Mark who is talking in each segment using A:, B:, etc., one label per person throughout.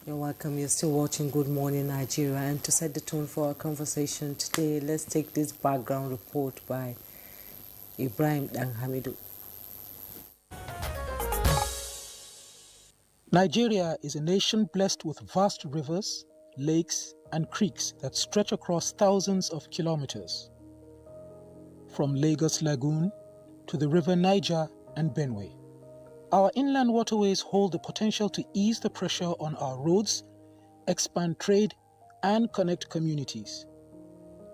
A: You're welcome. You're still watching Good Morning Nigeria. And to set the tone for our conversation today, let's take this background report by Ibrahim Danhamidu.
B: Nigeria is a nation blessed with vast rivers, lakes, and creeks that stretch across thousands of kilometers. From Lagos Lagoon to the river Niger and Benue. Our inland waterways hold the potential to ease the pressure on our roads, expand trade, and connect communities.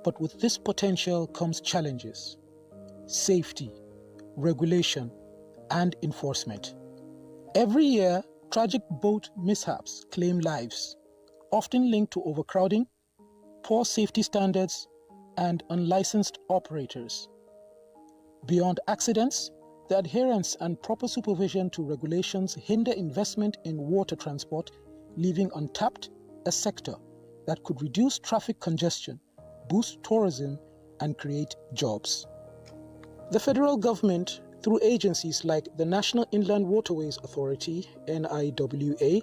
B: But with this potential comes challenges: safety, regulation, and enforcement. Every year, tragic boat mishaps claim lives, often linked to overcrowding, poor safety standards, and unlicensed operators. Beyond accidents, the adherence and proper supervision to regulations hinder investment in water transport, leaving untapped a sector that could reduce traffic congestion, boost tourism, and create jobs. The federal government, through agencies like the National Inland Waterways Authority, NIWA,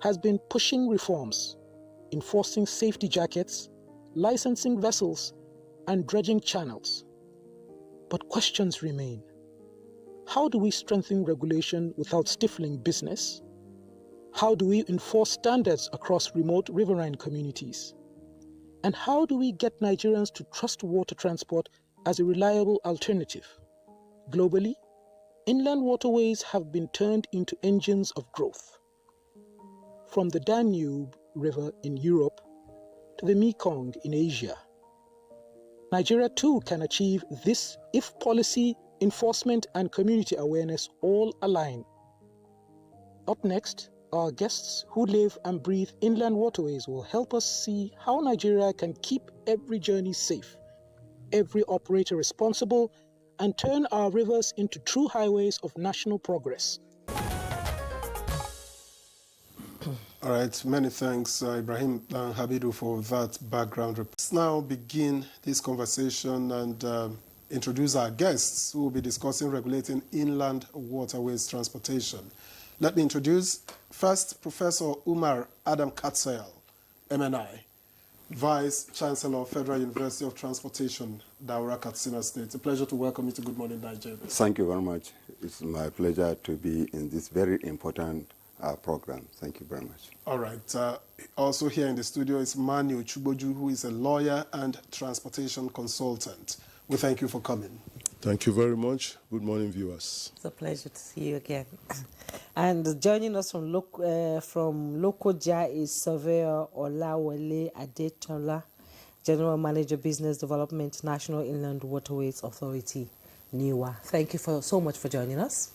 B: has been pushing reforms, enforcing safety jackets, licensing vessels, and dredging channels. But questions remain. How do we strengthen regulation without stifling business? How do we enforce standards across remote riverine communities? And how do we get Nigerians to trust water transport as a reliable alternative? Globally, inland waterways have been turned into engines of growth. From the Danube River in Europe to the Mekong in Asia. Nigeria too can achieve this if policy, enforcement, and community awareness all align. Up next, our guests who live and breathe inland waterways will help us see how Nigeria can keep every journey safe, every operator responsible, and turn our rivers into true highways of national progress.
C: All right, many thanks, Ibrahim Habidu, for that background. Let's now begin this conversation and introduce our guests who will be discussing regulating inland waterways transportation. Let me introduce first Professor Umar Adam Katsael, MNI, Vice Chancellor, Federal University of Transportation, Daura, Katsina State. It's a pleasure to welcome you to Good Morning Nigeria.
D: Thank you very much. It's my pleasure to be in this very important program. Thank you very much.
C: All right. Also here in the studio is Manu Chuboju, who is a lawyer and transportation consultant. We thank you for coming.
E: Thank you very much. Good morning, viewers.
A: It's a pleasure to see you again. And joining us from Lokoja is Surveyor Olawale Adetola, General Manager, Business Development, National Inland Waterways Authority, NIWA. Thank you so much for joining us.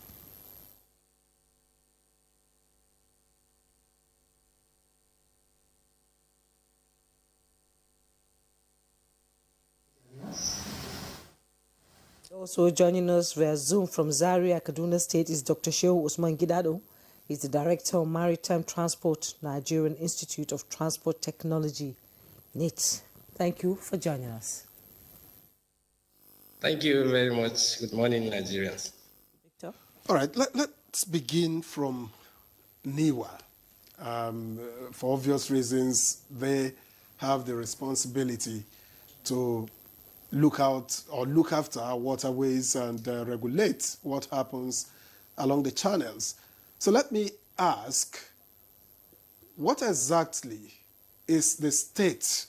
A: Also joining us via Zoom from Zaria, Kaduna State is Dr. Shehu Usman Gidado. He's the Director of Maritime Transport, Nigerian Institute of Transport Technology, NIT. Thank you for joining us.
F: Thank you very much. Good morning, Nigerians.
A: Victor?
C: All right, let's begin from NIWA. For obvious reasons, they have the responsibility to look after our waterways and regulate what happens along the channels. So let me ask, what exactly is the state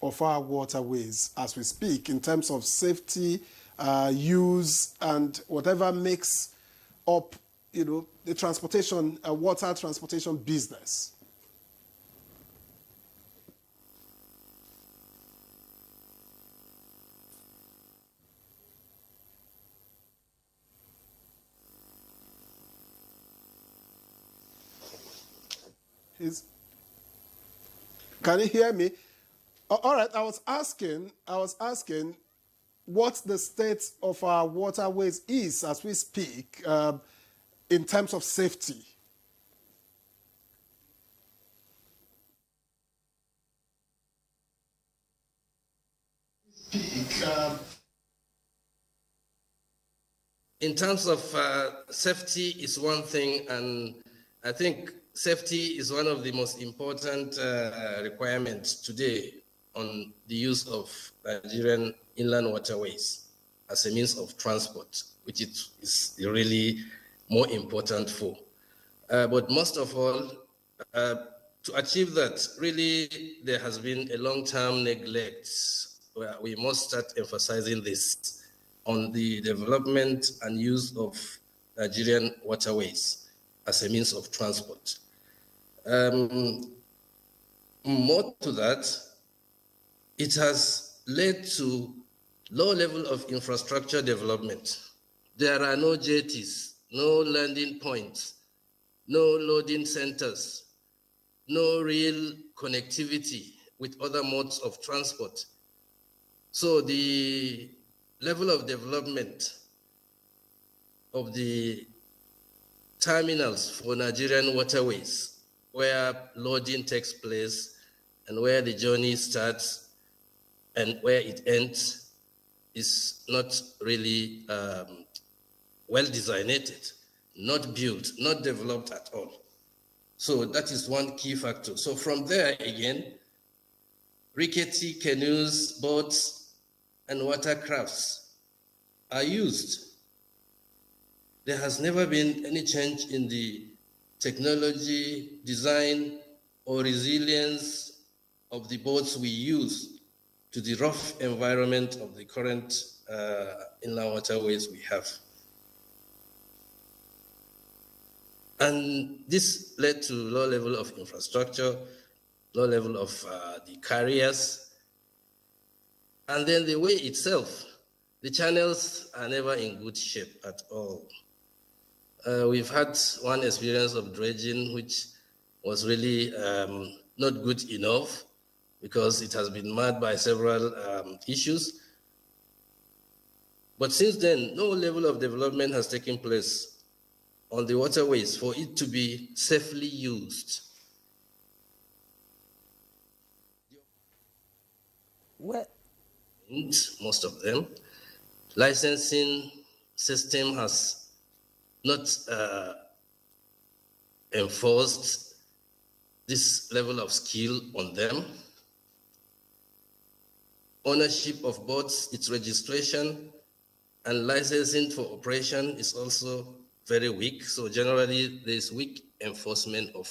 C: of our waterways as we speak in terms of safety, use, and whatever makes up, the transportation, water transportation business? Can you hear me? All right, I was asking what the state of our waterways is as we speak in terms of safety.
F: In terms of safety is one thing, and I think safety is one of the most important requirements today on the use of Nigerian inland waterways as a means of transport, which it is really more important for. But most of all, to achieve that, really, there has been a long-term neglect where we must start emphasizing this on the development and use of Nigerian waterways as a means of transport. More to that, it has led to low level of infrastructure development. There are no jetties, no landing points, no loading centers, no real connectivity with other modes of transport. So the level of development of the terminals for Nigerian waterways, where loading takes place and where the journey starts and where it ends, is not really well designated, not built, not developed at all. So that is one key factor. So from there again, rickety canoes, boats, and watercrafts are used. There has never been any change in the technology, design, or resilience of the boats we use to the rough environment of the current inland waterways we have. And this led to low level of infrastructure, low level of the carriers, and then the way itself, the channels are never in good shape at all. We've had one experience of dredging, which was really not good enough because it has been marred by several issues. But since then, no level of development has taken place on the waterways for it to be safely used.
A: Well,
F: most of them. Licensing system has not enforced this level of skill on them. Ownership of boats, its registration, and licensing for operation is also very weak. So generally, there's weak enforcement of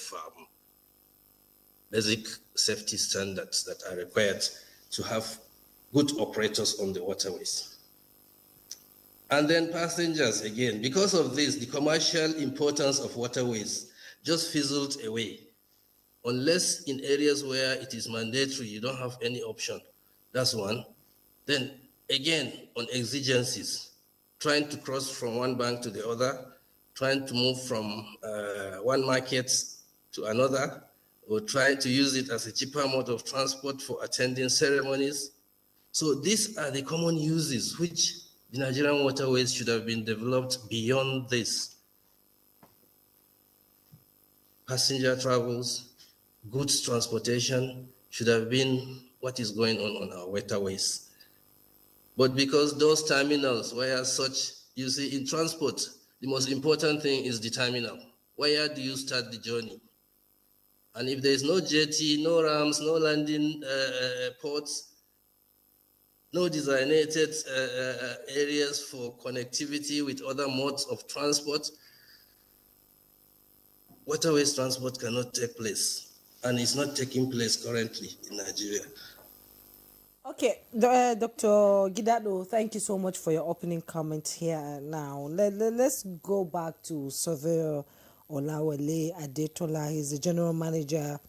F: basic safety standards that are required to have good operators on the waterways. And then passengers, again, because of this, the commercial importance of waterways just fizzled away. Unless in areas where it is mandatory, you don't have any option. That's one. Then again, on exigencies, trying to cross from one bank to the other, trying to move from one market to another, or trying to use it as a cheaper mode of transport for attending ceremonies. So these are the common uses which the Nigerian waterways should have been developed beyond this. Passenger travels, goods transportation should have been what is going on our waterways. But because those terminals where such, you see, in transport, the most important thing is the terminal. Where do you start the journey? And if there is no jetty, no ramps, no landing ports, no designated areas for connectivity with other modes of transport, waterways transport cannot take place. And it's not taking place currently in Nigeria.
A: okay, Dr. Gidado, thank you so much for your opening comment here. Now, let's go back to Surveyor Olawale Adetola. He's the General Manager,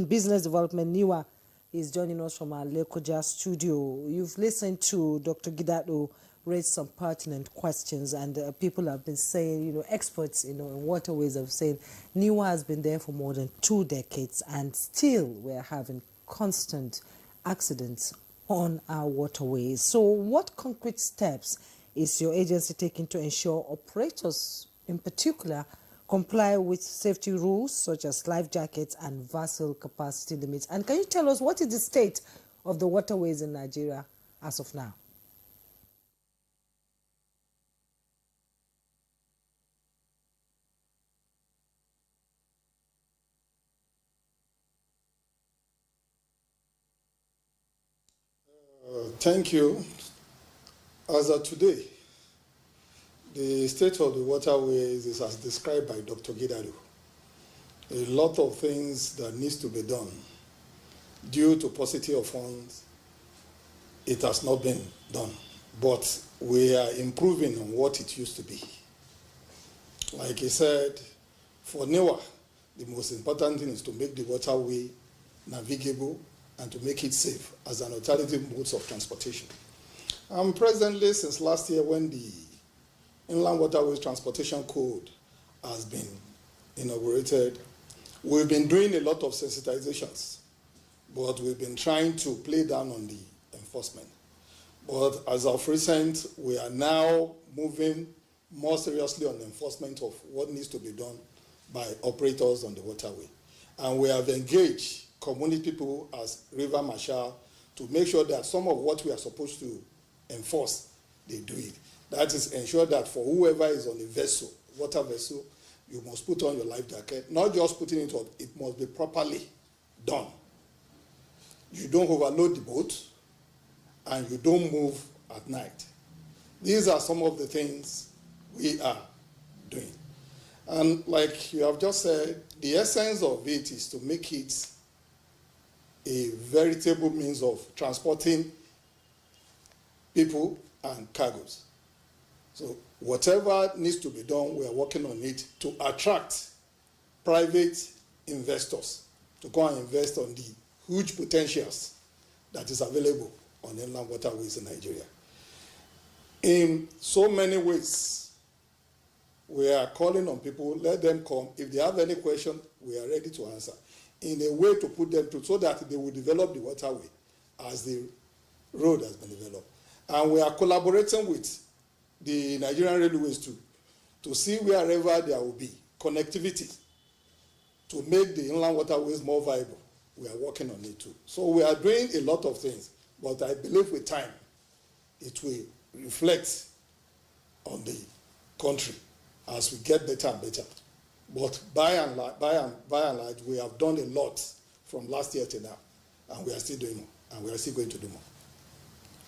A: Business Development, NIWA. He's joining us from our Lokoja studio. You've listened to Dr. Gidado raise some pertinent questions, and people have been saying, experts, in waterways have said NIWA has been there for more than 2 decades, and still we're having constant accidents on our waterways. So what concrete steps is your agency taking to ensure operators in particular comply with safety rules such as life jackets and vessel capacity limits? And can you tell us what is the state of the waterways in Nigeria as of now?
G: Thank you. As of today, the state of the waterways is as described by Dr. Gidadu. A lot of things that needs to be done. Due to paucity of funds, it has not been done. But we are improving on what it used to be. Like he said, for NEWA, the most important thing is to make the waterway navigable and to make it safe as an alternative modes of transportation. Presently, since last year when the Inland Waterways Transportation Code has been inaugurated, we've been doing a lot of sensitizations, but we've been trying to play down on the enforcement. But as of recent, we are now moving more seriously on the enforcement of what needs to be done by operators on the waterway. And we have engaged community people as river marshal to make sure that some of what we are supposed to enforce, they do it. That is ensure that for whoever is on a vessel, water vessel, you must put on your life jacket. Not just putting it on, it must be properly done. You don't overload the boat and you don't move at night. These are some of the things we are doing. And like you have just said, the essence of it is to make it a veritable means of transporting people and cargoes. So whatever needs to be done, we are working on it to attract private investors to go and invest on the huge potentials that is available on inland waterways in Nigeria. In so many ways, we are calling on people, let them come. If they have any question, we are ready to answer. In a way to put them through so that they will develop the waterway as the road has been developed. And we are collaborating with the Nigerian Railways too, to see wherever there will be connectivity to make the inland waterways more viable. We are working on it too. So we are doing a lot of things, but I believe with time, it will reflect on the country as we get better and better. But by and large, we have done a lot from last year to now, and we are still doing more, and we are still going to do more.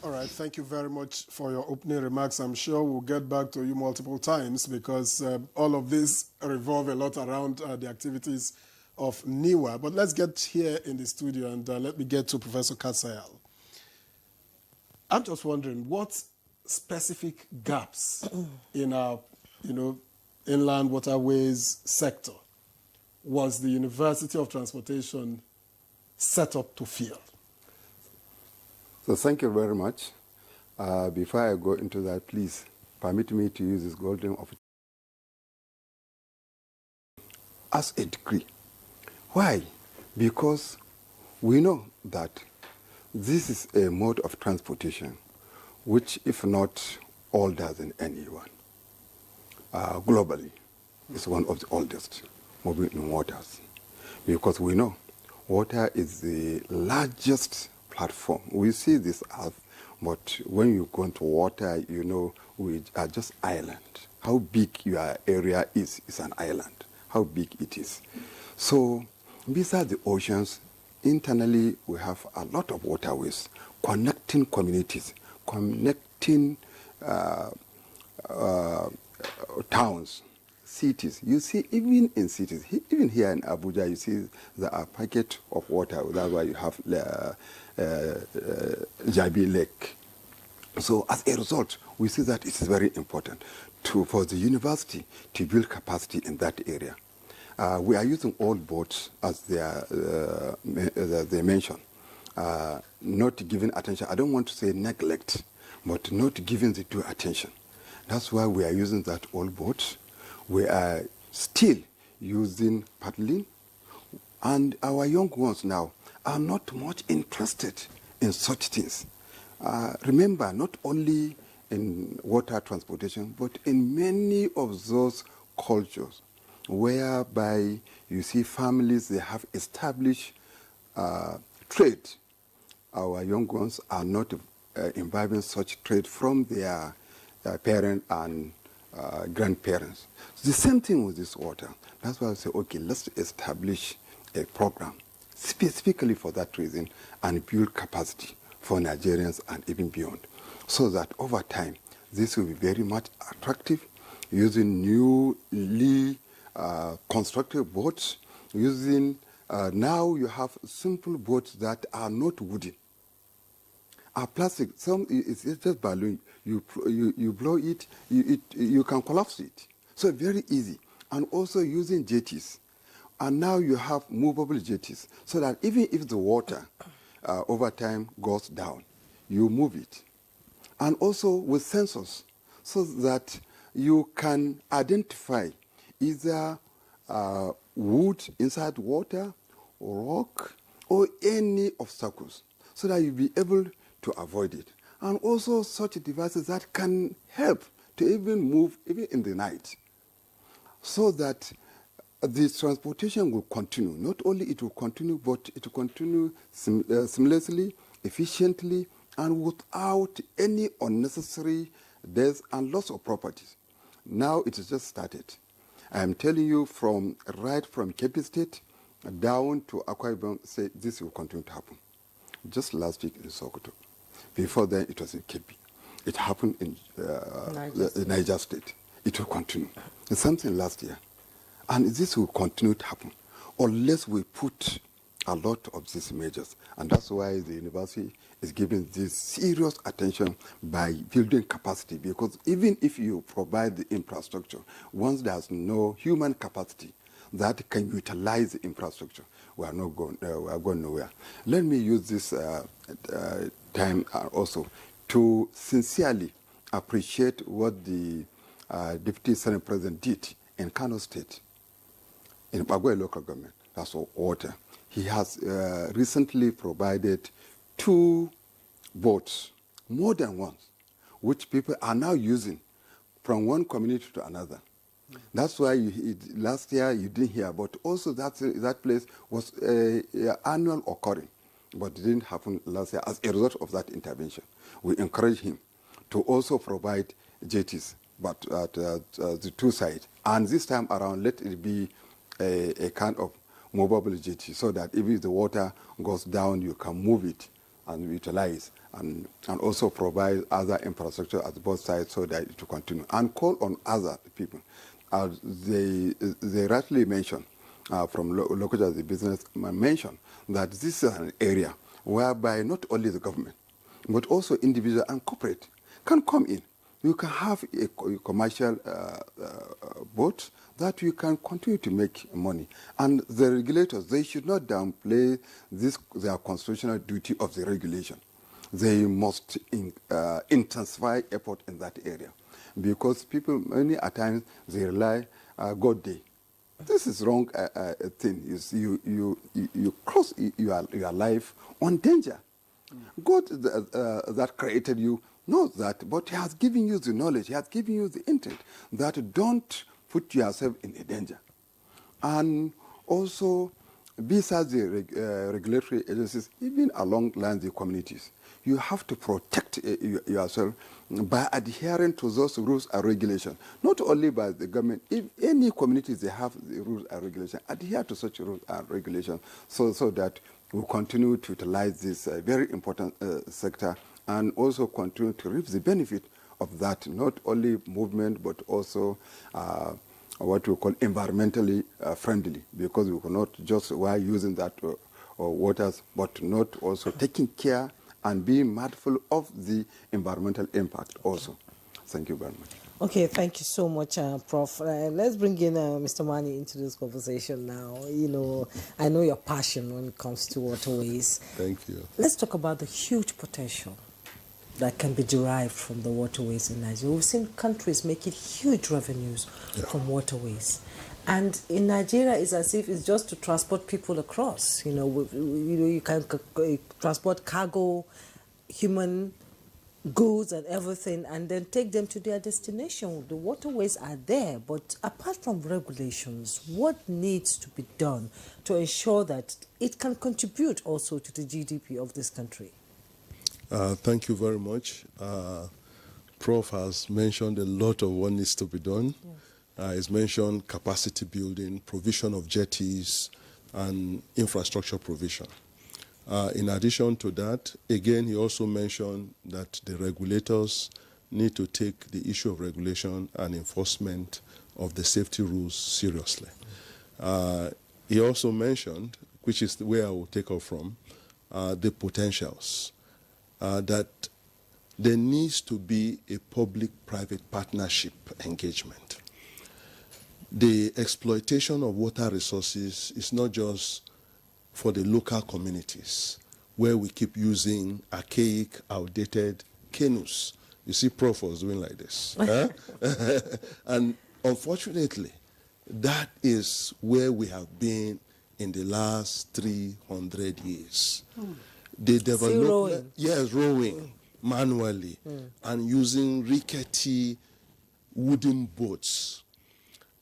C: All right, thank you very much for your opening remarks. I'm sure we'll get back to you multiple times because all of this revolve a lot around the activities of NIWA. But let's get here in the studio and let me get to Professor Kasayal. I'm just wondering what specific gaps in our, inland waterways sector was the University of Transportation set up to fill?
D: So thank you very much. Before I go into that, please permit me to use this golden opportunity as a degree. Why? Because we know that this is a mode of transportation which, if not older than anyone, globally, is one of the oldest moving in waters. Because we know water is the largest platform. We see this earth, but when you go into water, we are just island. How big your area is an island. How big it is. So, besides the oceans, internally we have a lot of waterways connecting communities, connecting towns, cities. You see, even in cities, even here in Abuja, you see there are pockets of water. That's why you have Jabi Lake. So as a result, we see that it is very important for the university to build capacity in that area. We are using old boats, as they mentioned, not giving attention. I don't want to say neglect, but not giving the due attention. That's why we are using that old boat. We are still using paddling, and our young ones now are not much interested in such things. Remember, not only in water transportation, but in many of those cultures whereby you see families, they have established trade. Our young ones are not imbibing such trade from their parents and grandparents. The same thing with this water. That's why I say, okay, let's establish a program specifically for that reason and build capacity for Nigerians and even beyond. So that over time, this will be very much attractive, using newly constructed boats, using, now you have simple boats that are not wooden. Are plastic, some it's just balloon. You blow it, you can collapse it. So very easy. And also using jetties. And now you have movable jetties, so that even if the water over time goes down, you move it. And also with sensors, so that you can identify either wood inside water, or rock, or any obstacles, so that you'll be able to avoid it. And also such devices that can help to even move even in the night, so that the transportation will continue. Not only it will continue, but it will continue seamlessly, efficiently, and without any unnecessary deaths and loss of properties. Now it has just started. I am telling you, right from Kebbi State down to Akwa Ibom, say this will continue to happen. Just last week in Sokoto. Before then, it was in Kebbi. It happened in Niger State. It will continue. It's something last year. And this will continue to happen unless we put a lot of these measures. And that's why the university is giving this serious attention by building capacity, because even if you provide the infrastructure, once there's no human capacity that can utilize the infrastructure, we are going nowhere. Let me use this time also to sincerely appreciate what the Deputy Senate President did in Kano State, in Abuja local government. That's all water. He has recently provided 2 boats, more than once, which people are now using from one community to another. That's why last year you didn't hear, but also that place was annual occurring, but it didn't happen last year as a result of that intervention. We encourage him to also provide jetties, but at the 2 sides. And this time around, let it be a kind of movable jetty, so that if the water goes down, you can move it and utilize, and also provide other infrastructure at both sides so that it will continue. And call on other people. They rightly mentioned, from local as the business mentioned, that this is an area whereby not only the government, but also individual and corporate can come in. You can have a commercial boat that you can continue to make money. And the regulators, they should not downplay their constitutional duty of the regulation. They must intensify effort in that area, because people, many at times, they rely God day. This is wrong thing. You cross your life on danger. God that created you knows that, but He has given you the knowledge, He has given you the intent that don't put yourself in a danger. And also, besides the regulatory agencies, even along lines the communities, you have to protect yourself by adhering to those rules and regulations. Not only by the government, if any communities, they have the rules and regulations, adhere to such rules and regulations so that we continue to utilize this very important sector, and also continue to reap the benefit of that, not only movement, but also what we call environmentally friendly, because we cannot just, while using that waters, but not also taking care and being mindful of the environmental impact also. Thank you very much.
A: Okay, thank you so much, Prof. Let's bring in Mr. Mani into this conversation now. You know, I know your passion when it comes to waterways.
E: Thank you.
A: Let's talk about the huge potential that can be derived from the waterways in Nigeria. We've seen countries making huge revenues from waterways. And in Nigeria, it's as if it's just to transport people across. You know, you can transport cargo, human goods and everything, and then take them to their destination. The waterways are there, but apart from regulations, what needs to be done to ensure that it can contribute also to the GDP of this country?
E: Thank you very much. Prof has mentioned a lot of what needs to be done. He's mentioned capacity building, provision of jetties, and infrastructure provision. In addition to that, again, he also mentioned that the regulators need to take the issue of regulation and enforcement of the safety rules seriously. He also mentioned, which is where I will take off from, the potentials, that there needs to be a public-private partnership engagement. The exploitation of water resources is not just for the local communities, where we keep using archaic, outdated canoes. You see Prof was doing like this. And unfortunately, that is where we have been in the last 300 years. The development, yes, rowing manually and using rickety wooden boats.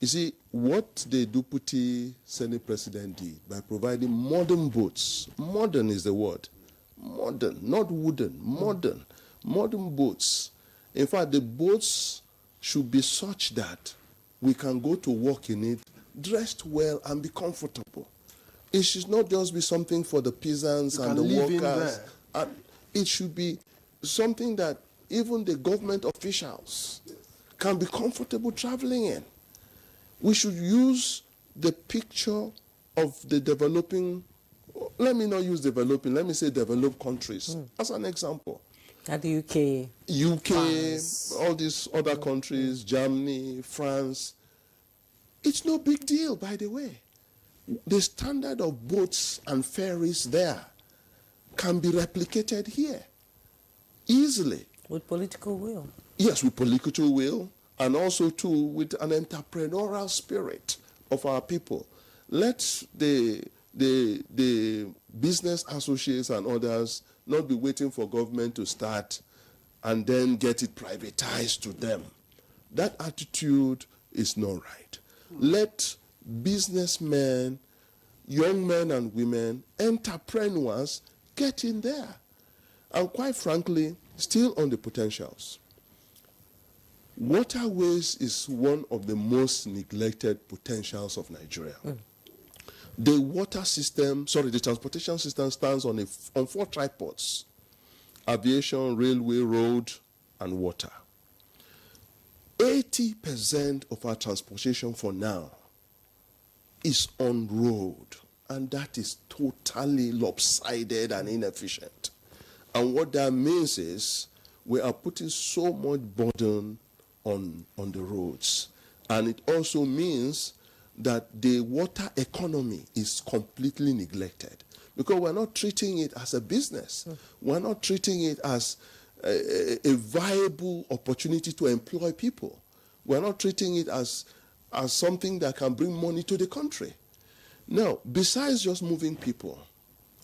E: You see, what the Deputy Senate President did by providing modern boats, modern is the word, modern, not wooden, modern boats. In fact, the boats should be such that we can go to work in it, dressed well and be comfortable. It should not just be something for the peasants and the workers. And it should be something that even the government officials can be comfortable traveling in. We should use the picture of the developing, let me not use developing, let me say developed countries as an example.
A: At the UK,
E: France, all these other countries, Germany, France. It's no big deal, by the way. The standard of boats and ferries there can be replicated here easily.
A: With political will.
E: Yes, with political will, and also too with an entrepreneurial spirit of our people. Let the business associates and others not be waiting for government to start and then get it privatized to them. That attitude is not right. Let businessmen, young men and women, entrepreneurs get in there. And quite frankly, still on the potentials. Waterways is one of the most neglected potentials of Nigeria. The water system, the transportation system stands on 4 tripods: aviation, railway, road, and water. 80% of our transportation for now is on road, and that is totally lopsided and inefficient. And what that means is we are putting so much burden on the roads. And it also means that the water economy is completely neglected, because we're not treating it as a business. We're not treating it as a viable opportunity to employ people. We're not treating it as something that can bring money to the country. Now, besides just moving people,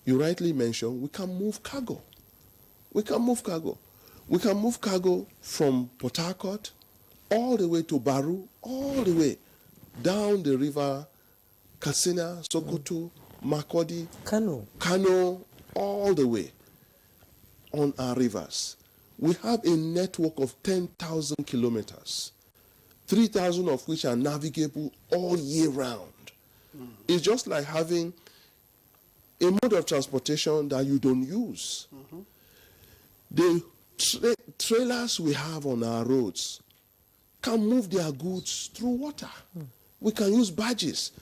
E: you rightly mentioned we can move cargo. We can move cargo. We can move cargo from Port Harcourt all the way to Baru, all the way down the river, Katsina, Sokoto, Makurdi, Kano, all the way on our rivers. We have a network of 10,000 kilometers, 3,000 of which are navigable all year round. It's just like having a mode of transportation that you don't use. The trailers we have on our roads can move their goods through water. We can use barges.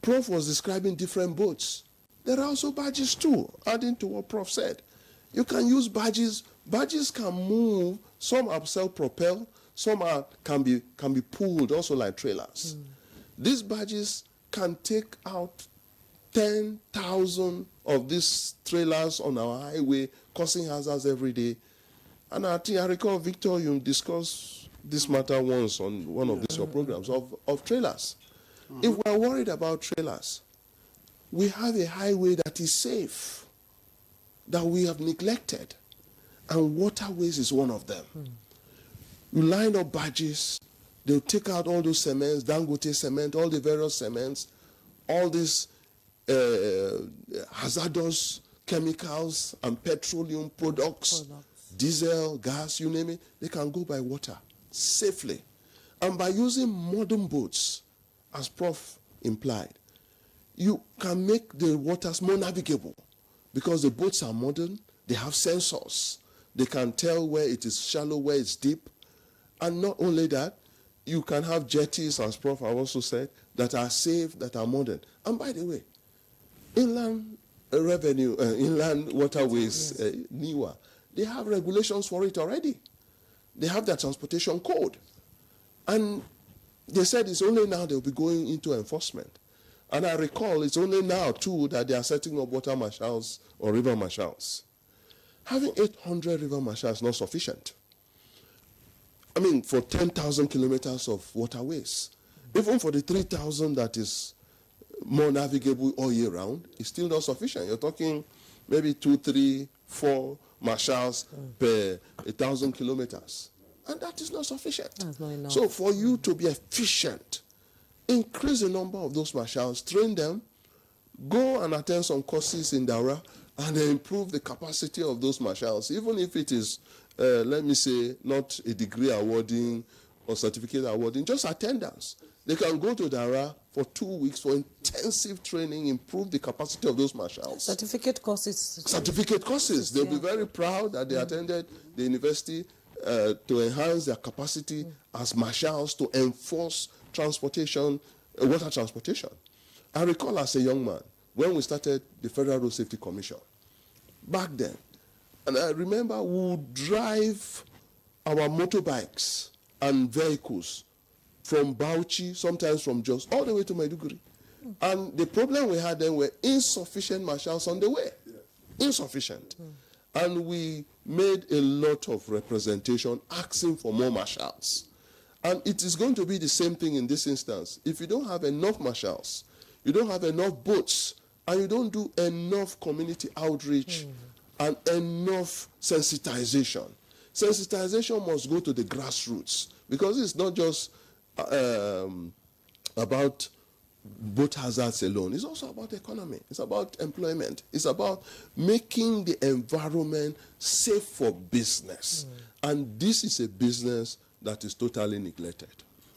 E: Prof was describing different boats. There are also barges too, adding to what Prof said. You can use barges. Barges can move. Some are self-propelled. Some can be pulled, also like trailers. These barges can take out 10,000 of these trailers on our highway, causing hazards every day. And I recall, Victor, you discussed this matter once on one of these your programs of trailers. If we're worried about trailers, we have a highway that is safe, that we have neglected, and waterways is one of them. You line up barges, they'll take out all those cements, Dangote cement, all the various cements, all these hazardous chemicals and petroleum products, diesel, gas, you name it, they can go by water safely. And by using modern boats, as Prof implied, you can make the waters more navigable. because the boats are modern, they have sensors. They can tell where it is shallow, where it's deep. And not only that, you can have jetties, as Prof. also said, that are safe, that are modern. And by the way, inland inland waterways, NIWA, they have regulations for it already. They have their transportation code. And they said it's only now they'll be going into enforcement. And I recall it's only now, too, that they are setting up water marshals or river marshals. Having 800 river marshals is not sufficient. I mean, for 10,000 kilometers of waterways, even for the 3,000 that is more navigable all year round, it's still not sufficient. You're talking maybe 2, 3, 4 marshals per 1,000 kilometers. And that is not sufficient.
A: That's not enough.
E: So for you to be efficient, increase the number of those marshals, train them, go and attend some courses in Daura, and improve the capacity of those marshals, even if it is, let me say, not a degree awarding or certificate awarding, just attendance. They can go to Daura for 2 weeks for intensive training, improve the capacity of those marshals.
A: Certificate courses.
E: Certificate courses. They'll be very proud that they attended the university to enhance their capacity as marshals to enforce transportation, water transportation. I recall as a young man, when we started the Federal Road Safety Commission, back then, and I remember we would drive our motorbikes and vehicles from Bauchi, sometimes from Jos, all the way to Maiduguri. And the problem we had then were insufficient marshals on the way. Insufficient. And we made a lot of representation asking for more marshals. And it is going to be the same thing in this instance. If you don't have enough marshals, you don't have enough boats, and you don't do enough community outreach and enough sensitization. Sensitization must go to the grassroots, because it's not just about boat hazards alone. It's also about economy. It's about employment. It's about making the environment safe for business. And this is a business that is totally neglected.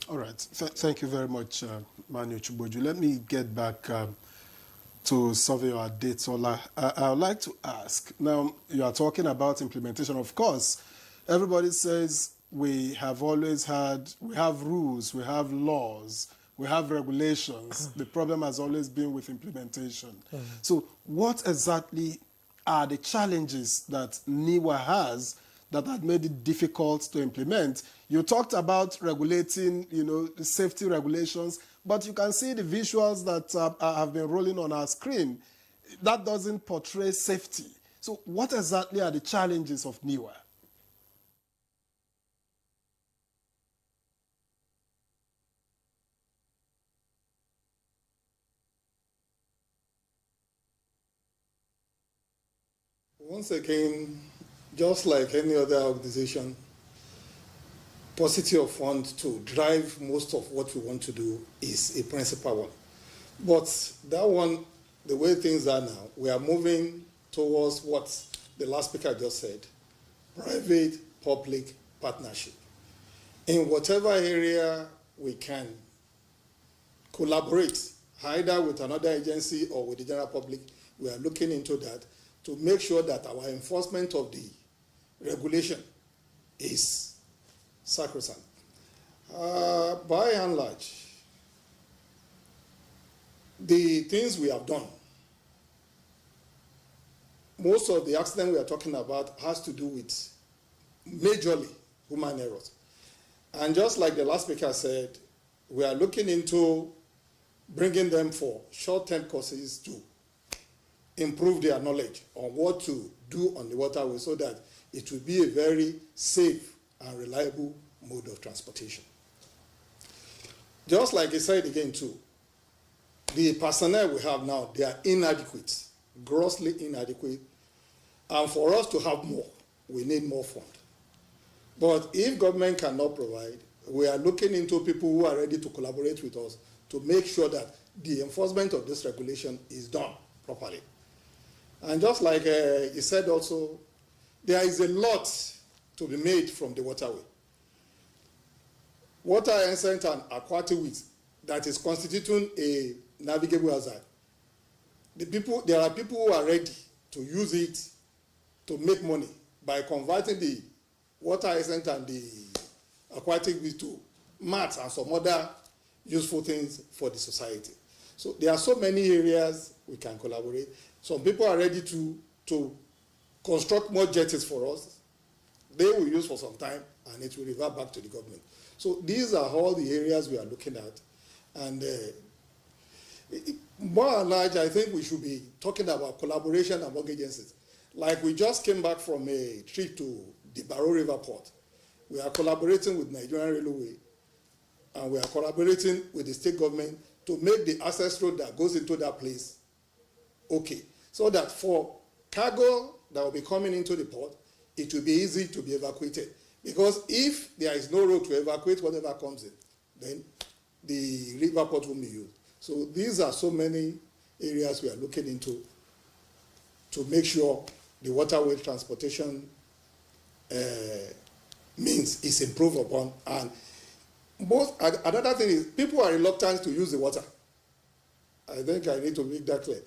C: All right. Thank you very much, Manu Chuboju. Let me get back to Surveyor Adetola. I would like to ask, now you are talking about implementation. Of course, everybody says we have always had, we have rules, we have laws, we have regulations. The problem has always been with implementation. So what exactly are the challenges that NIWA has that had made it difficult to implement? You talked about regulating, safety regulations, but you can see the visuals that have been rolling on our screen. That doesn't portray safety. So what exactly are the challenges of NIWA?
G: Once again, just like any other organization, paucity of funds to drive most of what we want to do is a principal one. But that one, the way things are now, we are moving towards what the last speaker just said, private-public partnership. In whatever area we can collaborate, either with another agency or with the general public, we are looking into that to make sure that our enforcement of the regulation is sacrosanct. By and large, the things we have done, most of the accident we are talking about has to do with majorly human errors. And just like the last speaker said, we are looking into bringing them for short-term courses to improve their knowledge on what to do on the waterway so that it will be a very safe and reliable mode of transportation. Just like I said again too, the personnel we have now, they are inadequate, grossly inadequate, and for us to have more, we need more fund. But if government cannot provide, we are looking into people who are ready to collaborate with us to make sure that the enforcement of this regulation is done properly. And just like he said also, there is a lot to be made from the waterway. Water incident and aquatic weeds that is constituting a navigable hazard. There are people who are ready to use it to make money by converting the water essence and the aquatic waste to mats and some other useful things for the society. So there are so many areas we can collaborate. Some people are ready to construct more jetties for us. They will use for some time and it will revert back to the government. So these are all the areas we are looking at. And more and large, I think we should be talking about collaboration among agencies. Like we just came back from a trip to the Barrow River Port. We are collaborating with Nigerian Railway and we are collaborating with the state government to make the access road that goes into that place okay. So that for cargo that will be coming into the port, it will be easy to be evacuated. Because if there is no road to evacuate whatever comes in, then the river port won't be used. So these are so many areas we are looking into to make sure the waterway transportation means is improved upon. And another thing is people are reluctant to use the water. I think I need to make that clear.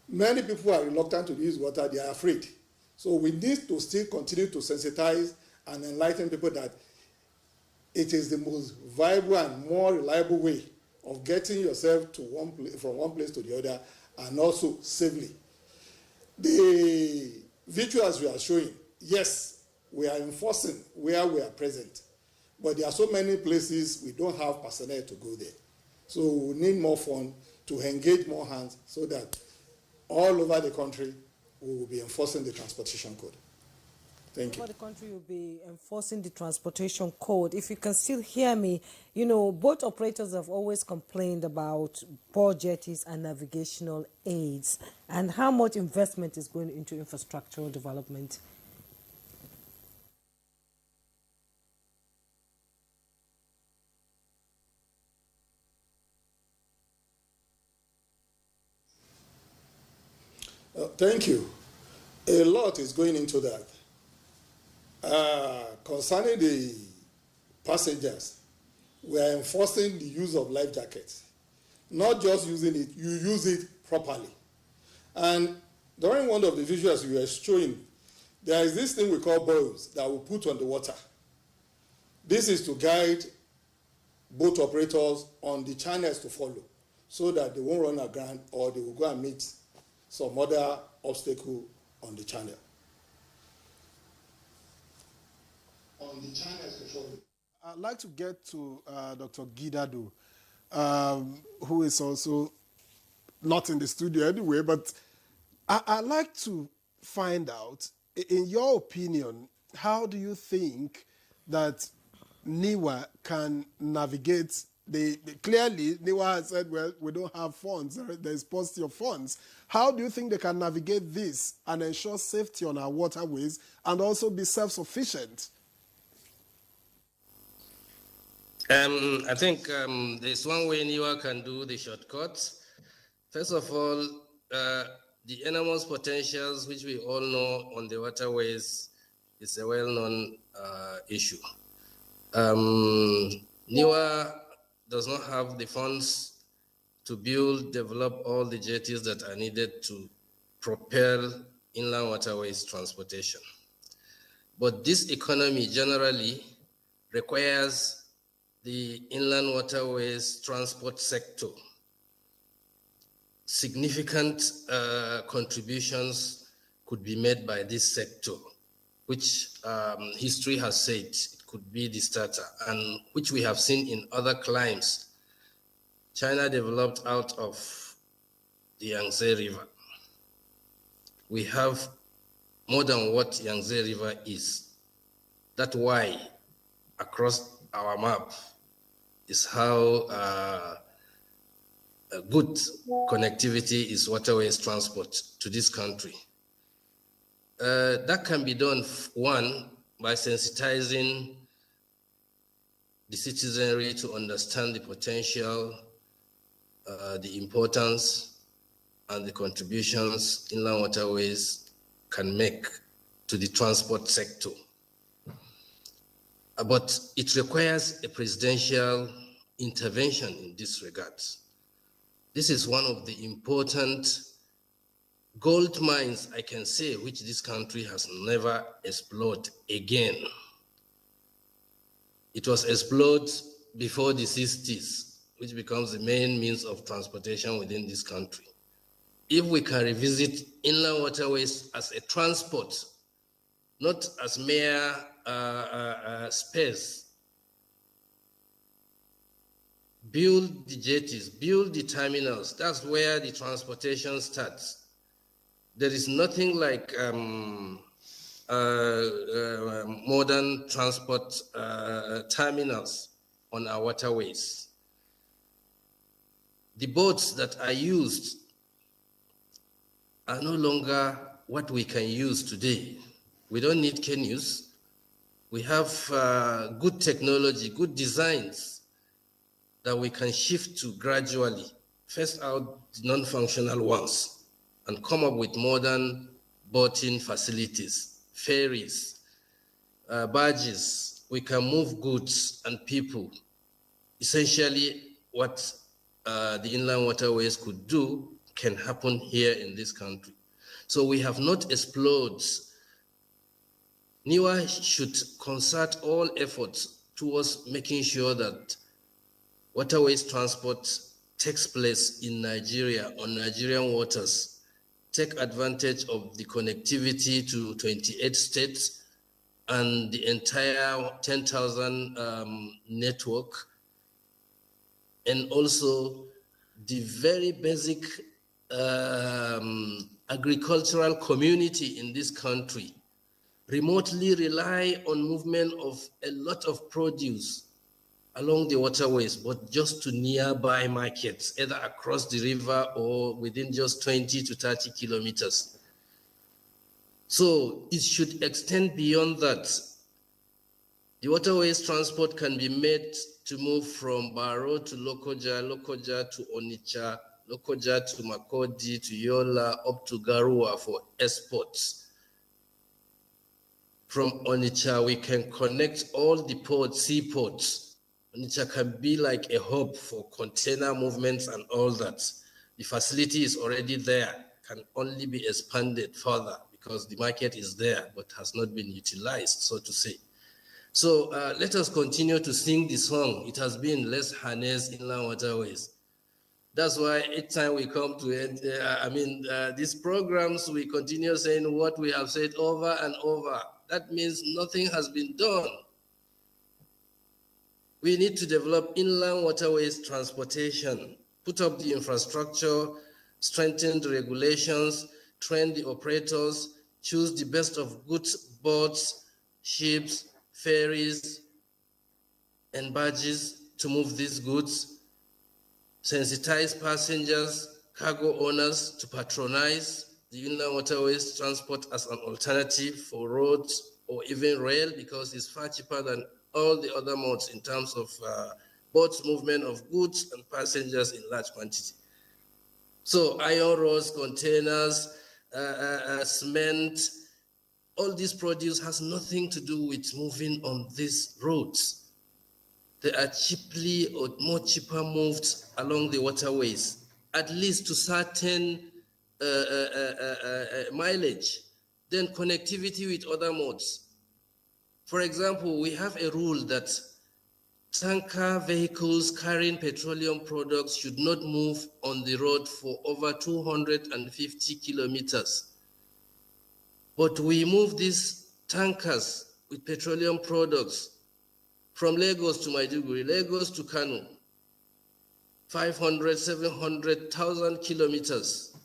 G: Many people are reluctant to use water, they are afraid. So we need to still continue to sensitize and enlighten people that it is the most viable and more reliable way of getting yourself to from one place to the other, and also safely. The visuals we are showing, yes, we are enforcing where we are present, but there are so many places we don't have personnel to go there. So we need more funds to engage more hands so that all over the country we will be enforcing the transportation code. Thank you.
A: Over the country will be enforcing the transportation code. If you can still hear me, you know, both operators have always complained about poor jetties and navigational aids and how much investment is going into infrastructural development.
G: Thank you. A lot is going into that. Concerning the passengers, we are enforcing the use of life jackets. Not just using it, you use it properly. And during one of the visuals we were showing, there is this thing we call buoys that we put on the water. This is to guide boat operators on the channels to follow so that they won't run aground or they will go and meet some other obstacle on the channel. On the channels to follow.
C: I'd like to get to Dr. Gidado, who is also not in the studio anyway, but I'd like to find out, in your opinion, how do you think that NIWA can navigate clearly, NIWA has said, well, we don't have funds, there's paucity of funds. How do you think they can navigate this and ensure safety on our waterways and also be self-sufficient?
F: I think there's one way NIWA can do the shortcuts. First of all, the enormous potentials which we all know on the waterways is a well-known issue. NIWA does not have the funds to build, develop all the jetties that are needed to propel inland waterways transportation. But this economy generally requires the inland waterways transport sector. Significant contributions could be made by this sector, which history has said it could be the starter, and which we have seen in other climes. China developed out of the Yangtze River. We have more than what Yangtze River is. That's why across our map is how good connectivity is waterways transport to this country. That can be done, one, by sensitizing the citizenry to understand the potential, the importance, and the contributions inland waterways can make to the transport sector. But it requires a presidential intervention in this regard. This is one of the important gold mines, I can say, which this country has never explored again. It was explored before the 60s, which becomes the main means of transportation within this country. If we can revisit inland waterways as a transport, not as mere space, build the jetties, build the terminals, that's where the transportation starts. There is nothing like modern transport terminals on our waterways. The boats that are used are no longer what we can use today. We don't need canoes. We have good technology, good designs that we can shift to gradually, first out the non-functional ones, and come up with modern boating facilities, ferries, barges. We can move goods and people. Essentially, what the inland waterways could do can happen here in this country. So we have not explored. NIWA should concert all efforts towards making sure that waterways transport takes place in Nigeria, on Nigerian waters, take advantage of the connectivity to 28 states and the entire 10,000 network, and also the very basic agricultural community in this country remotely rely on movement of a lot of produce along the waterways, but just to nearby markets, either across the river or within just 20 to 30 kilometers. So it should extend beyond that. The waterways transport can be made to move from Baro to Lokoja, Lokoja to Onitsha, Lokoja to Makodi, to Yola, up to Garua for exports. From Onitsha, we can connect all the ports, seaports. Onitsha can be like a hub for container movements and all that. The facility is already there, can only be expanded further because the market is there, but has not been utilized, so to say. So let us continue to sing the song. It has been Let's Harness Inland Waterways. That's why each time we come to these programs, we continue saying what we have said over and over. That means nothing has been done. We need to develop inland waterways transportation, put up the infrastructure, strengthen the regulations, train the operators, choose the best of goods boats, ships, ferries, and barges to move these goods, sensitize passengers, cargo owners to patronize the inland waterways transport as an alternative for roads or even rail, because it's far cheaper than all the other modes in terms of boats movement of goods and passengers in large quantity. So iron rods, containers, cement, all this produce has nothing to do with moving on these roads. They are cheaply or more cheaper moved along the waterways, at least to certain mileage, then connectivity with other modes. For example, we have a rule that tanker vehicles carrying petroleum products should not move on the road for over 250 kilometers. But we move these tankers with petroleum products from Lagos to Maiduguri, Lagos to Kano, 500, 700,000 kilometers.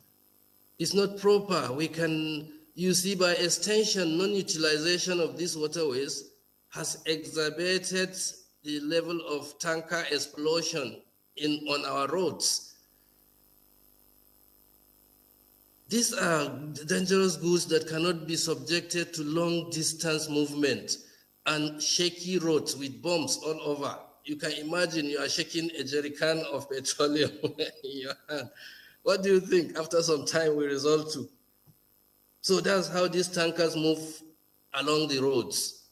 F: It's not proper. We can, you see, by extension, non-utilization of these waterways has exacerbated the level of tanker explosion on our roads. These are dangerous goods that cannot be subjected to long distance movement and shaky roads with bombs all over. You can imagine you are shaking a jerry can of petroleum in your hand. What do you think after some time we resort to? So that's how these tankers move along the roads.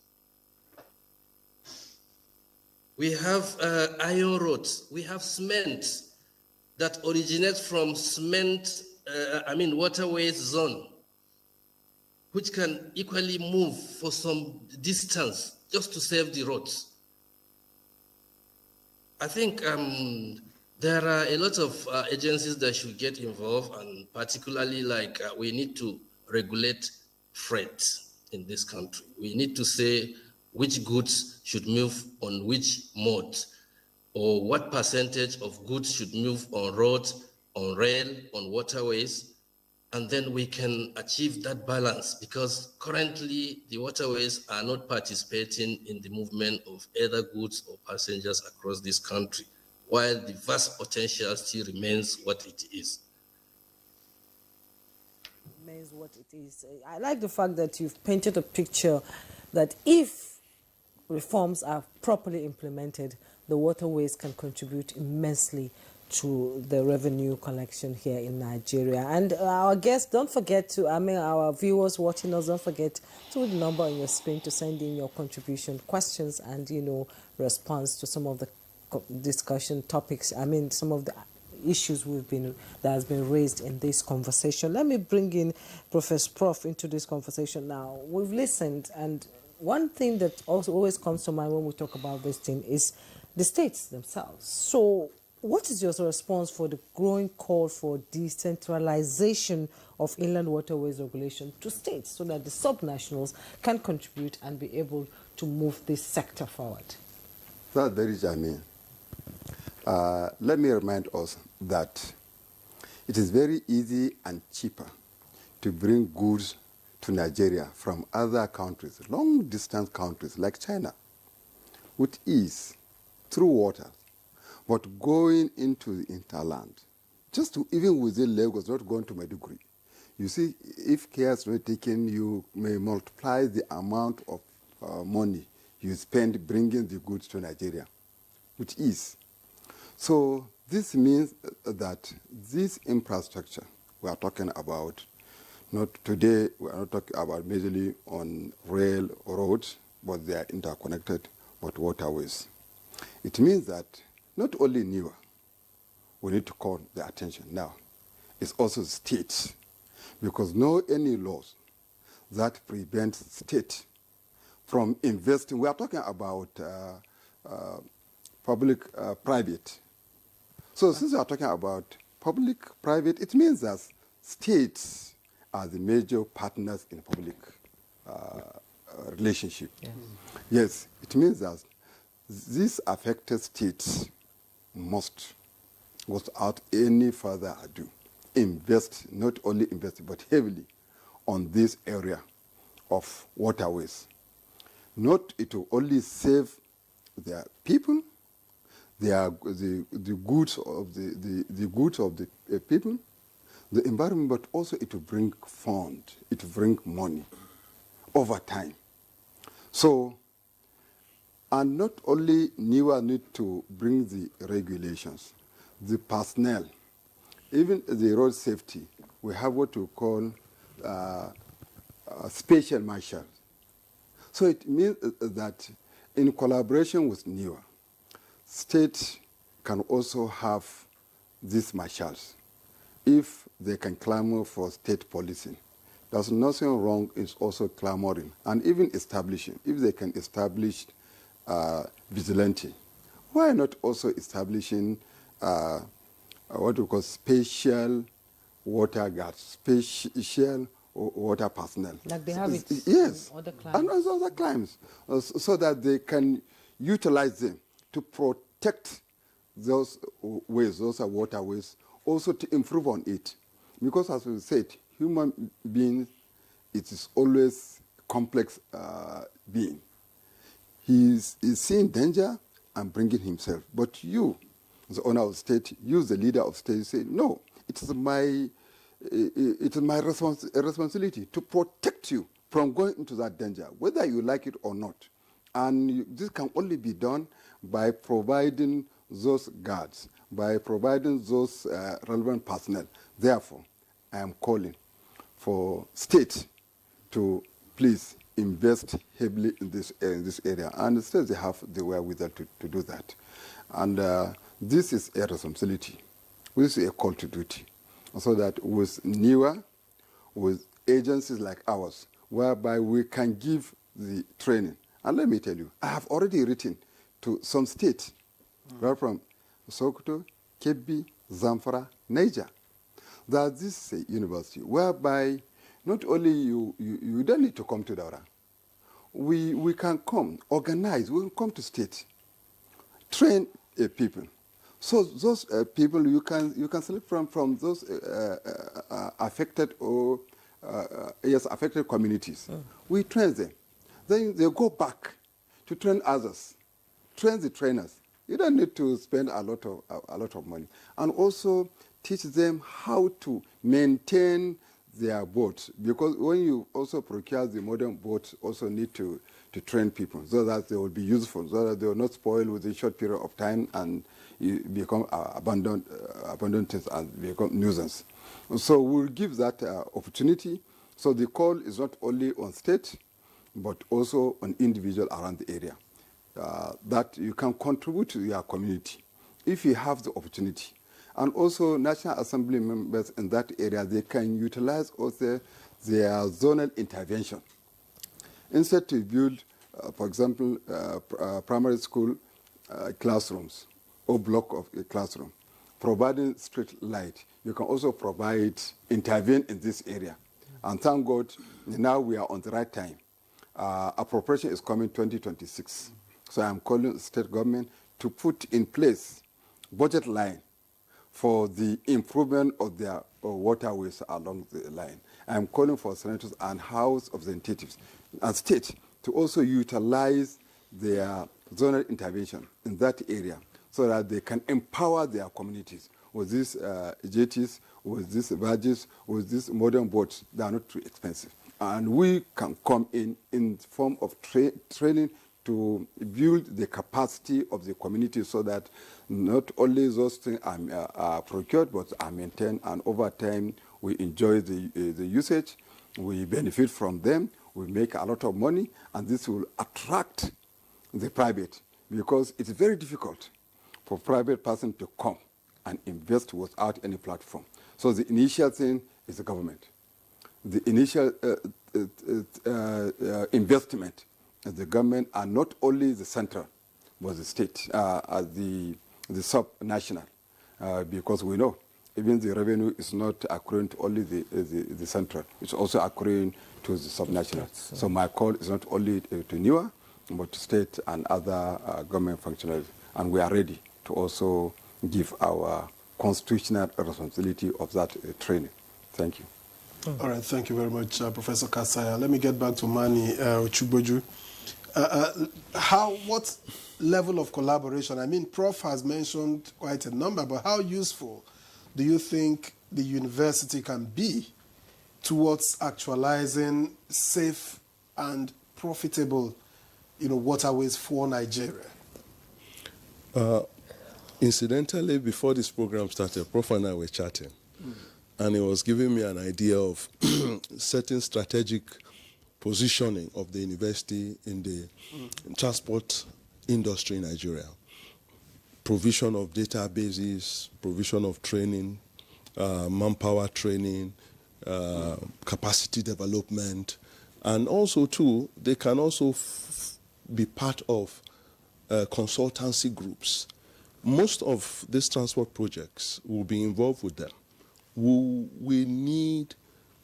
F: We have iron rods. We have cement that originates from cement waterways zone, which can equally move for some distance just to save the roads. I think there are a lot of agencies that should get involved, and particularly we need to regulate freight in this country. We need to say which goods should move on which mode, or what percentage of goods should move on road, on rail, on waterways, and then we can achieve that balance, because currently the waterways are not participating in the movement of either goods or passengers across this country, while the vast potential still remains what it is.
A: Remains what it is. I like the fact that you've painted a picture that if reforms are properly implemented, the waterways can contribute immensely to the revenue collection here in Nigeria. And our guests, don't forget to, our viewers watching us, don't forget to put the number on your screen to send in your contribution, questions, and, response to some of the discussion topics. Some of the issues that has been raised in this conversation. Let me bring in Prof into this conversation now. We've listened, and one thing that also always comes to mind when we talk about this thing is the states themselves. So what is your response for the growing call for decentralization of inland waterways regulation to states so that the subnationals can contribute and be able to move this sector forward?
D: That's very germane. Let me remind us that it is very easy and cheaper to bring goods to Nigeria from other countries, long-distance countries like China, with ease, through water. But going into the interland, just to even within Lagos, not going to Maiduguri, you see, if care is not taken, you may multiply the amount of money you spend bringing the goods to Nigeria, with ease. So this means that this infrastructure we are talking about, not today, we are not talking about majorly on rail or roads, but they are interconnected with waterways. It means that not only NIWA, we need to call the attention now, it's also states, because no any laws that prevent state from investing. We are talking about public-private. So since we are talking about public-private, it means that states are the major partners in public relationship. Yes. Yes, it means that these affected states must, without any further ado, invest, not only invest, but heavily on this area of waterways. Not it will only save their people, the goods of the goods of the people, the environment, but also it will bring fund, it will bring money over time. So, and not only NIWA need to bring the regulations, the personnel, even the road safety, we have what we call special marshals. So it means that in collaboration with NIWA, states can also have these marshals if they can clamor for state policing. There's nothing wrong in also clamoring and even establishing. If they can establish vigilante, why not also establishing what we call special water guards, special water personnel.
A: Like they have it
D: yes,
A: in other climes.
D: And other climes, so that they can utilize them to protect those ways, those are waterways, also to improve on it. Because as we said, human being, it is always complex being. He is seeing danger and bringing himself. But you, the owner of state, you, the leader of state, say, no, it is my responsibility to protect you from going into that danger, whether you like it or not. And this can only be done by providing those guards, by providing those relevant personnel. Therefore, I am calling for states to please invest heavily in this area. And the states, they have the wherewithal to do that. And this is a responsibility. This is a call to duty. so that with NIWA, with agencies like ours, whereby we can give the training. And let me tell you, I have already written to some states, right from Sokoto, Kebbi, Zamfara, Niger, that this is a university whereby not only you don't need to come to Daura. We can come, organize, we can come to state, train people. So those people you can select from those affected or affected communities. We train them. Then they go back to train others, train the trainers. You don't need to spend a lot of money, and also teach them how to maintain their boats, because when you also procure the modern boats, also need to train people so that they will be useful, so that they will not spoil within a short period of time and you become abandoned and become nuisance. So we'll give that opportunity. So the call is not only on state, but also on individual around the area, that you can contribute to your community if you have the opportunity. And also National Assembly members in that area, they can utilize also their zonal intervention. Instead to build, for example, primary school classrooms or block of a classroom, providing street light, you can also intervene in this area. And thank God, now we are on the right time. Appropriation is coming 2026. So I'm calling the state government to put in place budget line for the improvement of their waterways along the line. I'm calling for senators and House of Representatives and state to also utilize their zonal intervention in that area so that they can empower their communities with these jetties, with these barges, with these modern boats that are not too expensive. And we can come in form of training to build the capacity of the community so that not only those things are procured, but are maintained, and over time we enjoy the usage, we benefit from them, we make a lot of money, and this will attract the private, because it's very difficult for private person to come and invest without any platform. So the initial thing is the government. The initial investment of the government are not only the central, but the state, the sub-national, because we know even the revenue is not accruing to only the central, it's also accruing to the sub-national. So my call is not only to NIWA, but to state and other government functionaries, and we are ready to also give our constitutional responsibility of that training. Thank you.
C: All right, thank you very much, Professor Kasaya. Let me get back to Mani Chugboju. What level of collaboration? I mean, Prof has mentioned quite a number, but how useful do you think the university can be towards actualizing safe and profitable, waterways for Nigeria?
E: Incidentally, before this program started, Prof and I were chatting, and he was giving me an idea of certain strategic positioning of the university in the transport industry in Nigeria. Provision of databases, provision of training, manpower training, capacity development, and also too, they can also be part of consultancy groups. Most of these transport projects will be involved with them. We need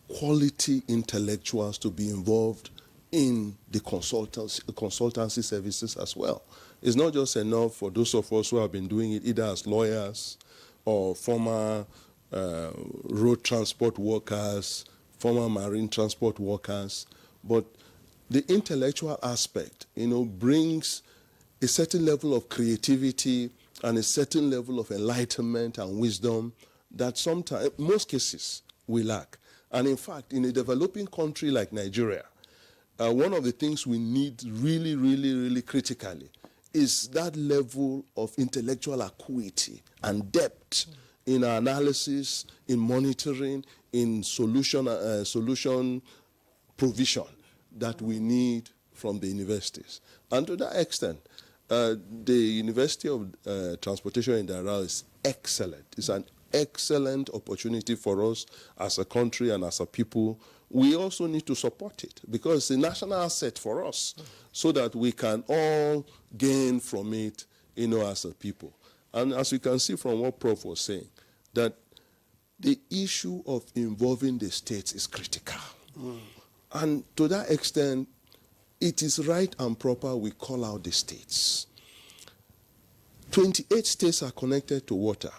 E: quality intellectuals to be involved in the consultancy services as well. It's not just enough for those of us who have been doing it either as lawyers or former road transport workers, former marine transport workers, but the intellectual aspect, brings a certain level of creativity and a certain level of enlightenment and wisdom that sometimes, most cases, we lack. And in fact, in a developing country like Nigeria, one of the things we need really, really, really critically is that level of intellectual acuity and depth in our analysis, in monitoring, in solution provision that we need from the universities. And to that extent, the University of Transportation in Daura is excellent. It's an excellent opportunity for us as a country and as a people. We also need to support it because it's a national asset for us so that we can all gain from it, as a people. And as you can see from what Prof was saying, that the issue of involving the states is critical. And to that extent, it is right and proper we call out the states. 28 states are connected to water.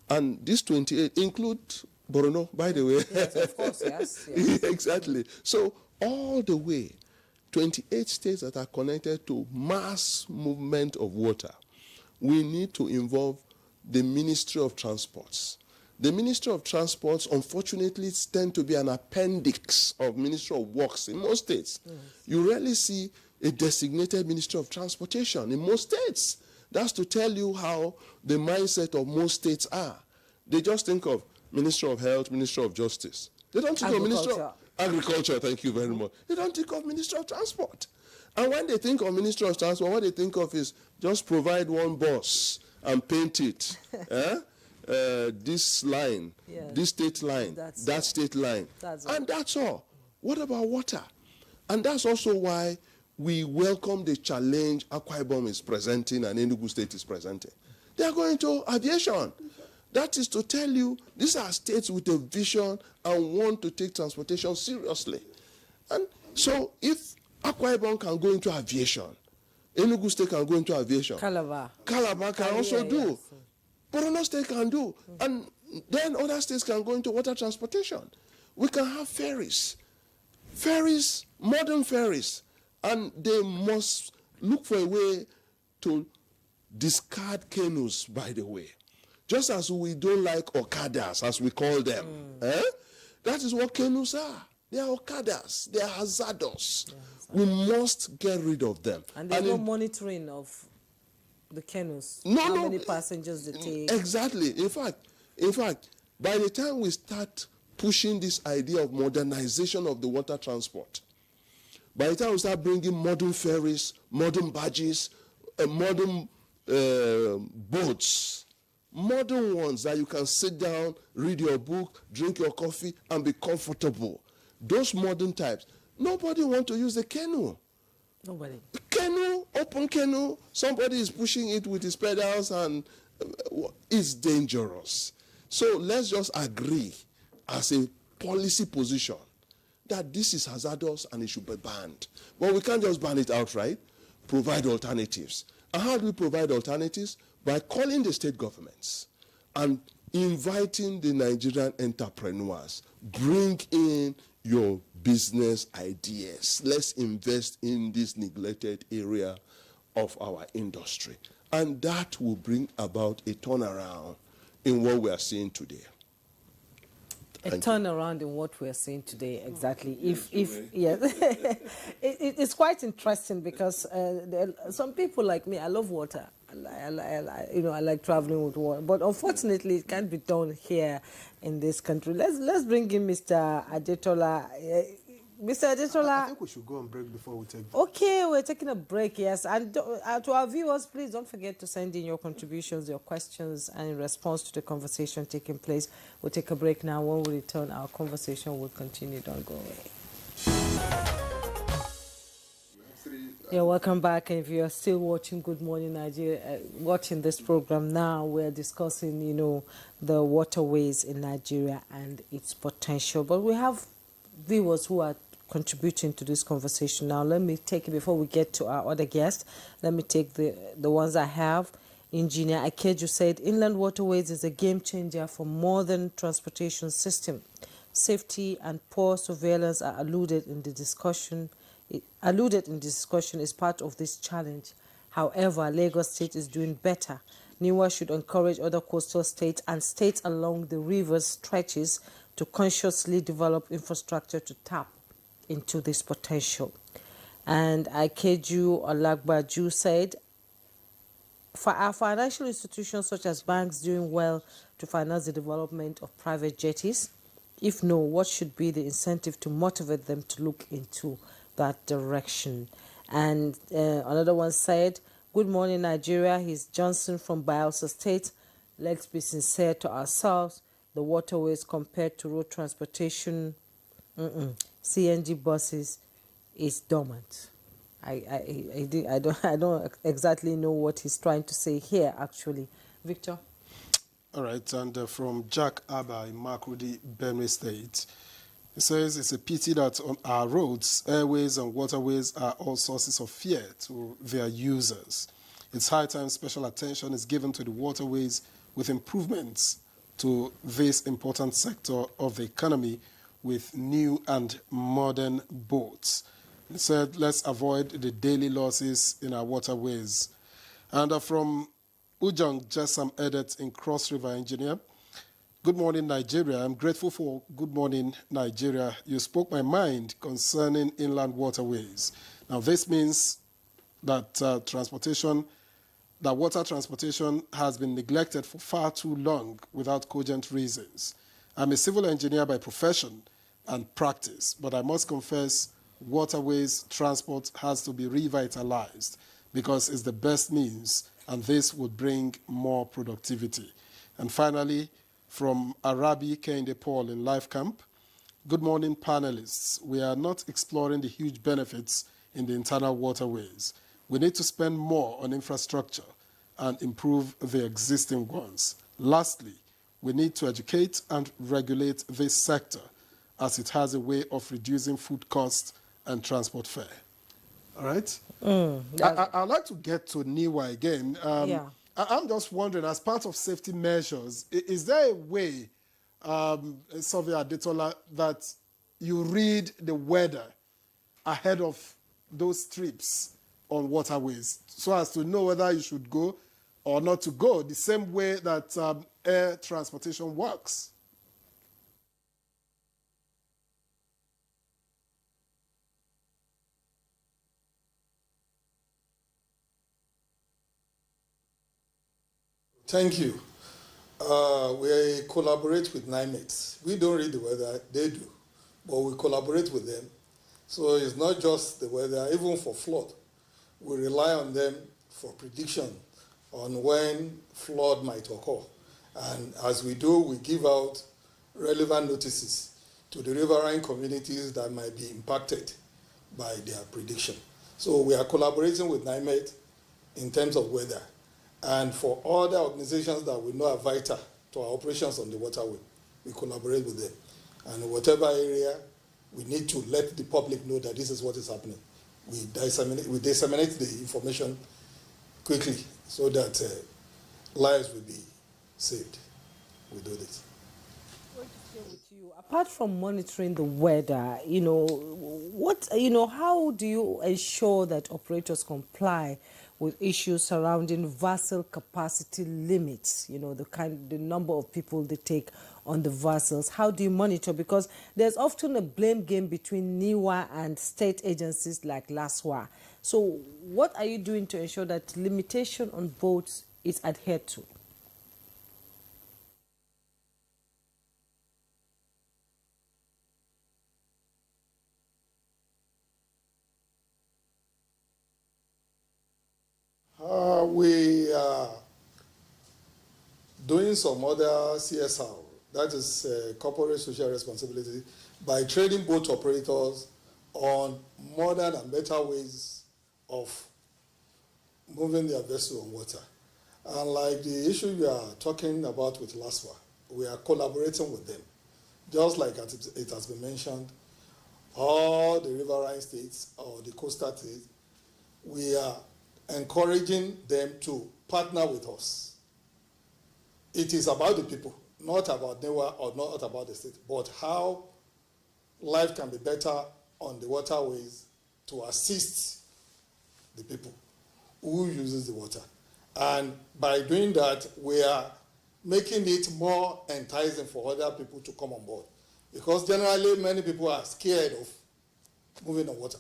E: And these 28 include Borno, by the way.
A: Yes, of course, yes.
E: Exactly. So all the way, 28 states that are connected to mass movement of water, we need to involve the Ministry of Transports. The Ministry of Transports, unfortunately, tend to be an appendix of Ministry of Works in most states. Yes. You rarely see a designated Ministry of Transportation in most states. That's to tell you how the mindset of most states are. They just think of Ministry of Health, Ministry of Justice. They don't think of Ministry of Agriculture, thank you very much. They don't think of Ministry of Transport. And when they think of Ministry of Transport, what they think of is just provide one bus and paint it. This line, this state line, that state line. That's all. What about water? And that's also why we welcome the challenge Akwa Ibom is presenting and Enugu State is presenting. They are going to aviation. That is to tell you, these are states with a vision and want to take transportation seriously. And so if Akwa Ibom can go into aviation, Enugu State can go into aviation. Calabar can also do. Yes. Borno State can do. And then other states can go into water transportation. We can have ferries, modern ferries, and they must look for a way to discard canoes, by the way. Just as we don't like Okadas, as we call them. That is what canoes are. They are Okadas. They are hazardous. We must get rid of them.
A: And there's no monitoring of the canoes. How many passengers they take.
E: Exactly. In fact, by the time we start pushing this idea of modernization of the water transport, by the time we start bringing modern ferries, modern barges, modern boats, modern ones that you can sit down, read your book, drink your coffee, and be comfortable. Those modern types, nobody wants to use the canoe.
A: Nobody.
E: Canoe, open canoe, somebody is pushing it with his pedals and it's dangerous. So let's just agree as a policy position that this is hazardous and it should be banned. But we can't just ban it outright, provide alternatives. And how do we provide alternatives? By calling the state governments and inviting the Nigerian entrepreneurs. Bring in your business ideas. Let's invest in this neglected area of our industry. And that will bring about a turnaround in what we are seeing today.
A: A turnaround in what we're seeing today, exactly. It's quite interesting because some people like me, I love water. I like traveling with water, but unfortunately, it can't be done here in this country. Let's bring in Mr. Adetola. Mr. Adetola.
C: I think we should go on break before we take.
A: Okay, we're taking a break. Yes, and to our viewers, please don't forget to send in your contributions, your questions, and in response to the conversation taking place. We'll take a break now. When we return, our conversation will continue. Don't go away. Yeah, welcome back. And if you are still watching Good Morning Nigeria, watching this program now, we're discussing, the waterways in Nigeria and its potential. But we have viewers who are contributing to this conversation now. Let me take it before we get to our other guests. Let me take the ones I have. Engineer Akeju said, inland waterways is a game changer for modern transportation system. Safety and poor surveillance are alluded in the discussion is part of this challenge. However, Lagos State is doing better. NIWA should encourage other coastal states and states along the river stretches to consciously develop infrastructure to tap into this potential. And Akeju Olagbaju said, for our financial institutions such as banks doing well to finance the development of private jetties? If no, what should be the incentive to motivate them to look into that direction? And another one said, good morning, Nigeria. He's Johnson from Bayelsa State. let's be sincere to ourselves, the waterways compared to road transportation, CNG buses is dormant. I don't exactly know what he's trying to say here, actually. Victor?
C: All right, and from Jack Abba in Makurdi, Benue State, he says it's a pity that on our roads, airways and waterways are all sources of fear to their users. It's high time special attention is given to the waterways with improvements to this important sector of the economy with new and modern boats. He said, let's avoid the daily losses in our waterways. And from Ujong Jessam Edet in Cross River, Engineer. Good morning, Nigeria. I'm grateful for Good Morning, Nigeria. You spoke my mind concerning inland waterways. Now, this means that water transportation has been neglected for far too long without cogent reasons. I'm a civil engineer by profession and practice, but I must confess waterways transport has to be revitalized because it's the best means, and this would bring more productivity. And finally, from Arabi Kende Paul in Life Camp, good morning, panelists. We are not exploring the huge benefits in the internal waterways. We need to spend more on infrastructure and improve the existing ones. Lastly, we need to educate and regulate this sector as it has a way of reducing food costs and transport fare. All right? I'd like to get to NIWA again. I'm just wondering, as part of safety measures, is there a way, Surveyor Adetola, that you read the weather ahead of those trips on waterways so as to know whether you should go or not to go, the same way that air transportation works?
G: Thank you. We collaborate with NIMET. We don't read the weather, they do, but we collaborate with them. So it's not just the weather, even for flood. We rely on them for prediction on when flood might occur. And as we do, we give out relevant notices to the riverine communities that might be impacted by their prediction. So we are collaborating with NIMET in terms of weather. And for other organizations that we know are vital to our operations on the waterway, we collaborate with them. And in whatever area, we need to let the public know that this is what is happening. We disseminate the information quickly so that lives will be saved. We do this.
A: With you, apart from monitoring the weather, how do you ensure that operators comply with issues surrounding vessel capacity limits, the number of people they take on the vessels? How do you monitor? Because there's often a blame game between NIWA and state agencies like LASWA. So what are you doing to ensure that limitation on boats is adhered to?
G: We are doing some other CSR, that is corporate social responsibility, by training boat operators on modern and better ways of moving their vessel on water. And like the issue you are talking about with LASWA, we are collaborating with them. Just like it has been mentioned, all the riverine states or the coastal states, we are encouraging them to partner with us. It is about the people, not about NIWA or not about the state, but how life can be better on the waterways to assist the people who uses the water. And by doing that, we are making it more enticing for other people to come on board. Because generally, many people are scared of moving on water.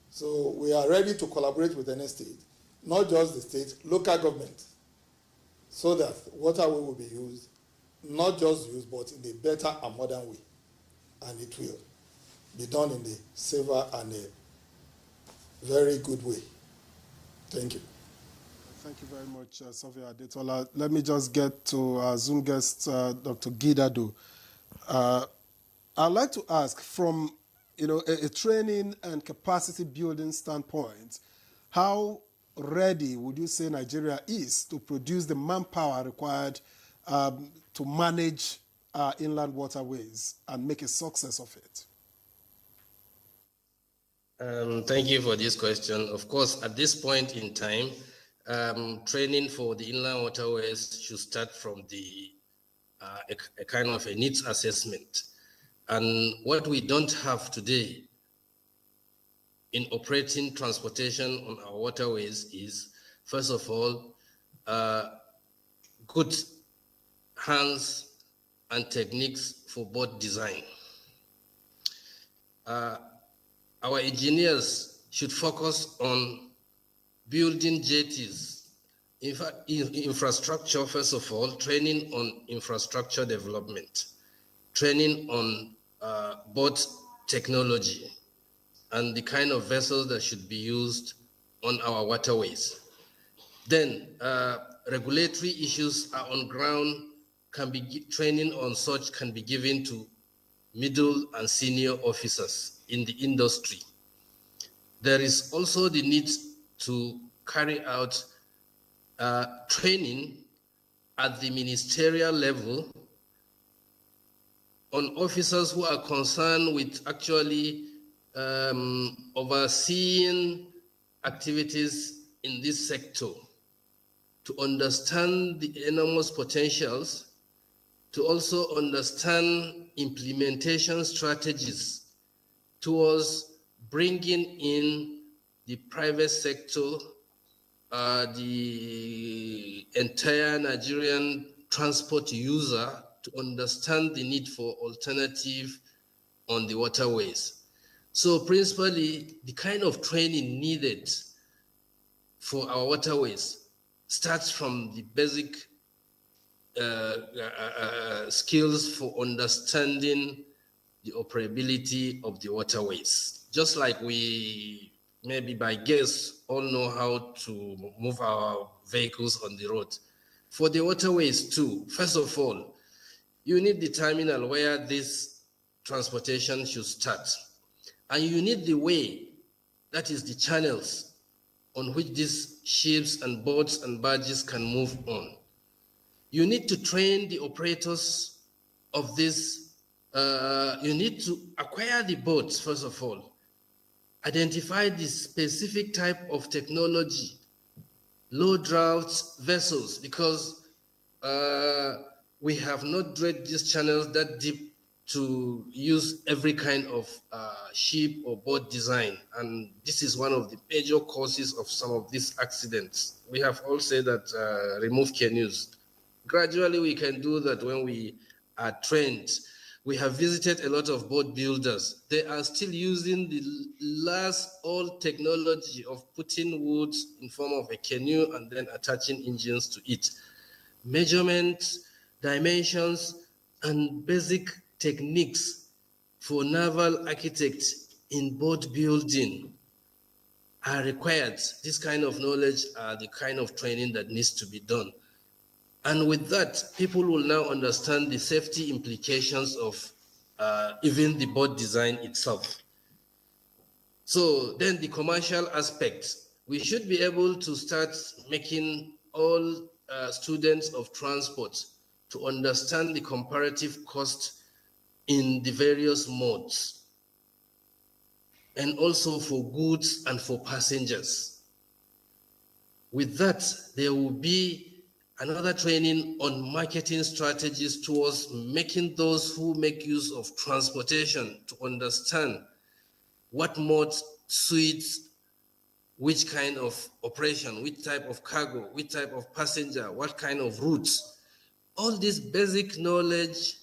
G: So we are ready to collaborate with any state, not just the state, local government, so that waterway will be used, not just used, but in a better and modern way. And it will be done in a safer and a very good way. Thank you.
C: Thank you very much, Sofia Adetola. Let me just get to our Zoom guest, Dr. Gidado. I'd like to ask, from a training and capacity building standpoint, how ready would you say Nigeria is to produce the manpower required to manage our inland waterways and make a success of it?
F: Thank you for this question. Of course, at this point in time, training for the inland waterways should start from a kind of a needs assessment. And what we don't have today in operating transportation on our waterways is, first of all, good hands and techniques for boat design. Our engineers should focus on building jetties, infrastructure, first of all, training on infrastructure development, training on boat technology, and the kind of vessels that should be used on our waterways. Then regulatory issues are on ground, training on such can be given to middle and senior officers in the industry. There is also the need to carry out training at the ministerial level on officers who are concerned with actually overseeing activities in this sector, to understand the enormous potentials, to also understand implementation strategies towards bringing in the private sector, the entire Nigerian transport user, to understand the need for alternative on the waterways. So principally, the kind of training needed for our waterways starts from the basic skills for understanding the operability of the waterways. Just like we, maybe by guess, all know how to move our vehicles on the road. For the waterways too, first of all, you need the terminal where this transportation should start. And you need the way, that is the channels on which these ships and boats and barges can move on. You need to train the operators of this. You need to acquire the boats, first of all. Identify the specific type of technology, low draft vessels, because we have not dredged these channels that deep to use every kind of ship or boat design. And this is one of the major causes of some of these accidents. We have all said that remove canoes. Gradually, we can do that when we are trained. We have visited a lot of boat builders. They are still using the last old technology of putting wood in form of a canoe and then attaching engines to it. Measurements, dimensions, and basic techniques for naval architects in boat building are required. This kind of knowledge are the kind of training that needs to be done. And with that, people will now understand the safety implications of even the boat design itself. So then the commercial aspect, we should be able to start making all students of transport to understand the comparative cost in the various modes, and also for goods and for passengers. With that, there will be another training on marketing strategies towards making those who make use of transportation to understand what mode suits which kind of operation, which type of cargo, which type of passenger, what kind of routes. All this basic knowledge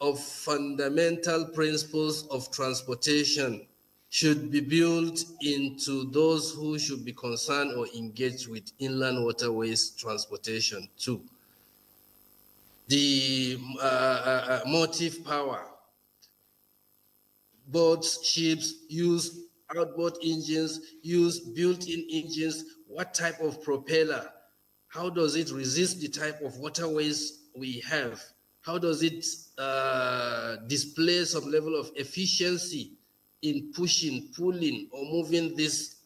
F: of fundamental principles of transportation should be built into those who should be concerned or engaged with inland waterways transportation too. The motive power, boats, ships use outboard engines, use built-in engines, what type of propeller, How does it resist the type of waterways we have? How does it display some level of efficiency in pushing, pulling, or moving these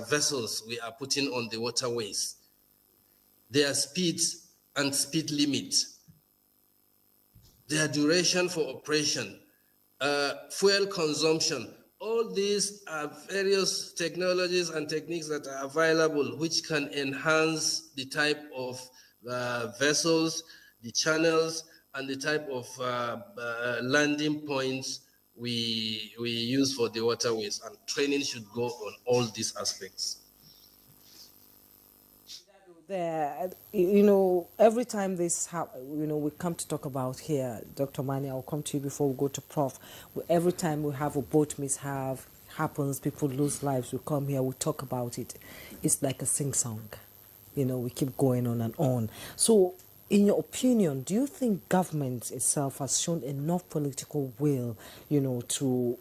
F: vessels we are putting on the waterways? Their speeds and speed limit, their duration for operation, fuel consumption. All these are various technologies and techniques that are available which can enhance the type of vessels, the channels, and the type of landing points we use for the waterways. And training should go on all these aspects.
A: Every time this we come to talk about here, Dr. Mani, I'll come to you before we go to Prof. Every time we have a boat mishap happens, people lose lives, we come here, we talk about it. It's like a sing-song. We keep going on and on. So, in your opinion, do you think government itself has shown enough political will, to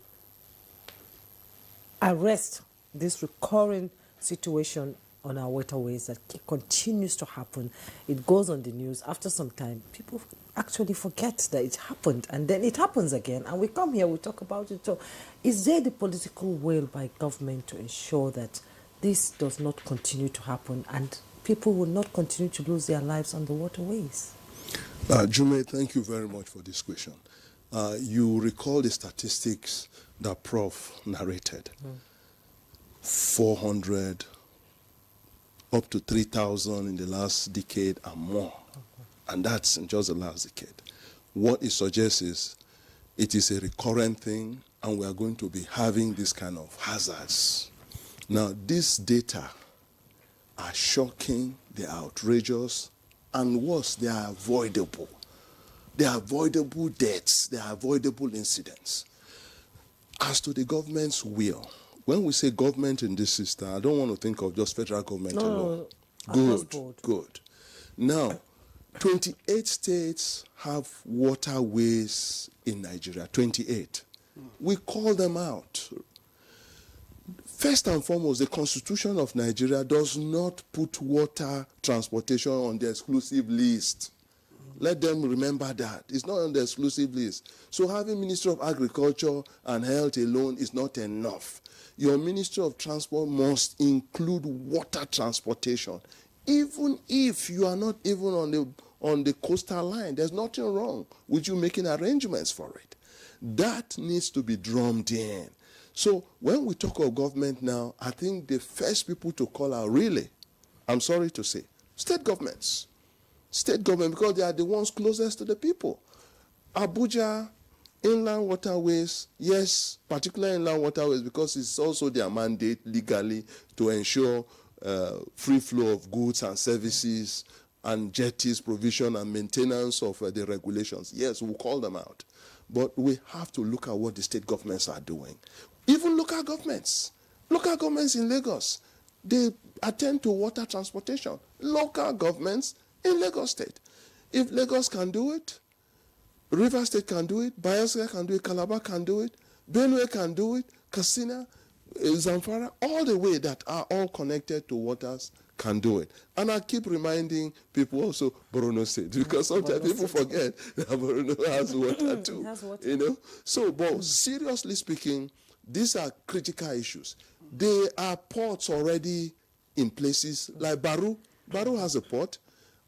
A: arrest this recurring situation on our waterways that continues to happen? It goes on the news. After some time, people actually forget that it happened, and then it happens again, and we come here, we talk about it. So is there the political will by government to ensure that this does not continue to happen and people will not continue to lose their lives on the waterways?
E: Jume, thank you very much for this question. You recall the statistics that Prof narrated. 400 up to 3,000 in the last decade and more. And that's in just the last decade. What it suggests is it is a recurrent thing, and we are going to be having this kind of hazards. Now, these data are shocking, they are outrageous, and worse, they are avoidable. They are avoidable deaths, they are avoidable incidents. As to the government's will, when we say government in this system, I don't want to think of just federal government alone. Good. Now, 28 states have waterways in Nigeria, 28. We call them out. First and foremost, the Constitution of Nigeria does not put water transportation on the exclusive list. Let them remember that. It's not on the exclusive list. So having Ministry of Agriculture and Health alone is not enough. Your Ministry of Transport must include water transportation. Even if you are not even on the coastal line, there's nothing wrong with you making arrangements for it. That needs to be drummed in. So when we talk of government now, I think the first people to call out really, I'm sorry to say, state governments. State government, because they are the ones closest to the people. Abuja, inland waterways, yes, particularly inland waterways, because it's also their mandate legally to ensure free flow of goods and services and jetties provision and maintenance of the regulations. Yes, we'll call them out. But we have to look at what the state governments are doing. Even local governments in Lagos, they attend to water transportation. Local governments in Lagos State. If Lagos can do it, River State can do it, Bayelsa can do it, Calabar can do it, Benue can do it, Katsina, Zamfara, all the way that are all connected to waters can do it. And I keep reminding people also Borno State, because sometimes people forget that Borno has water too. So, but seriously speaking, these are critical issues. There are ports already in places like Baru. Baru has a port.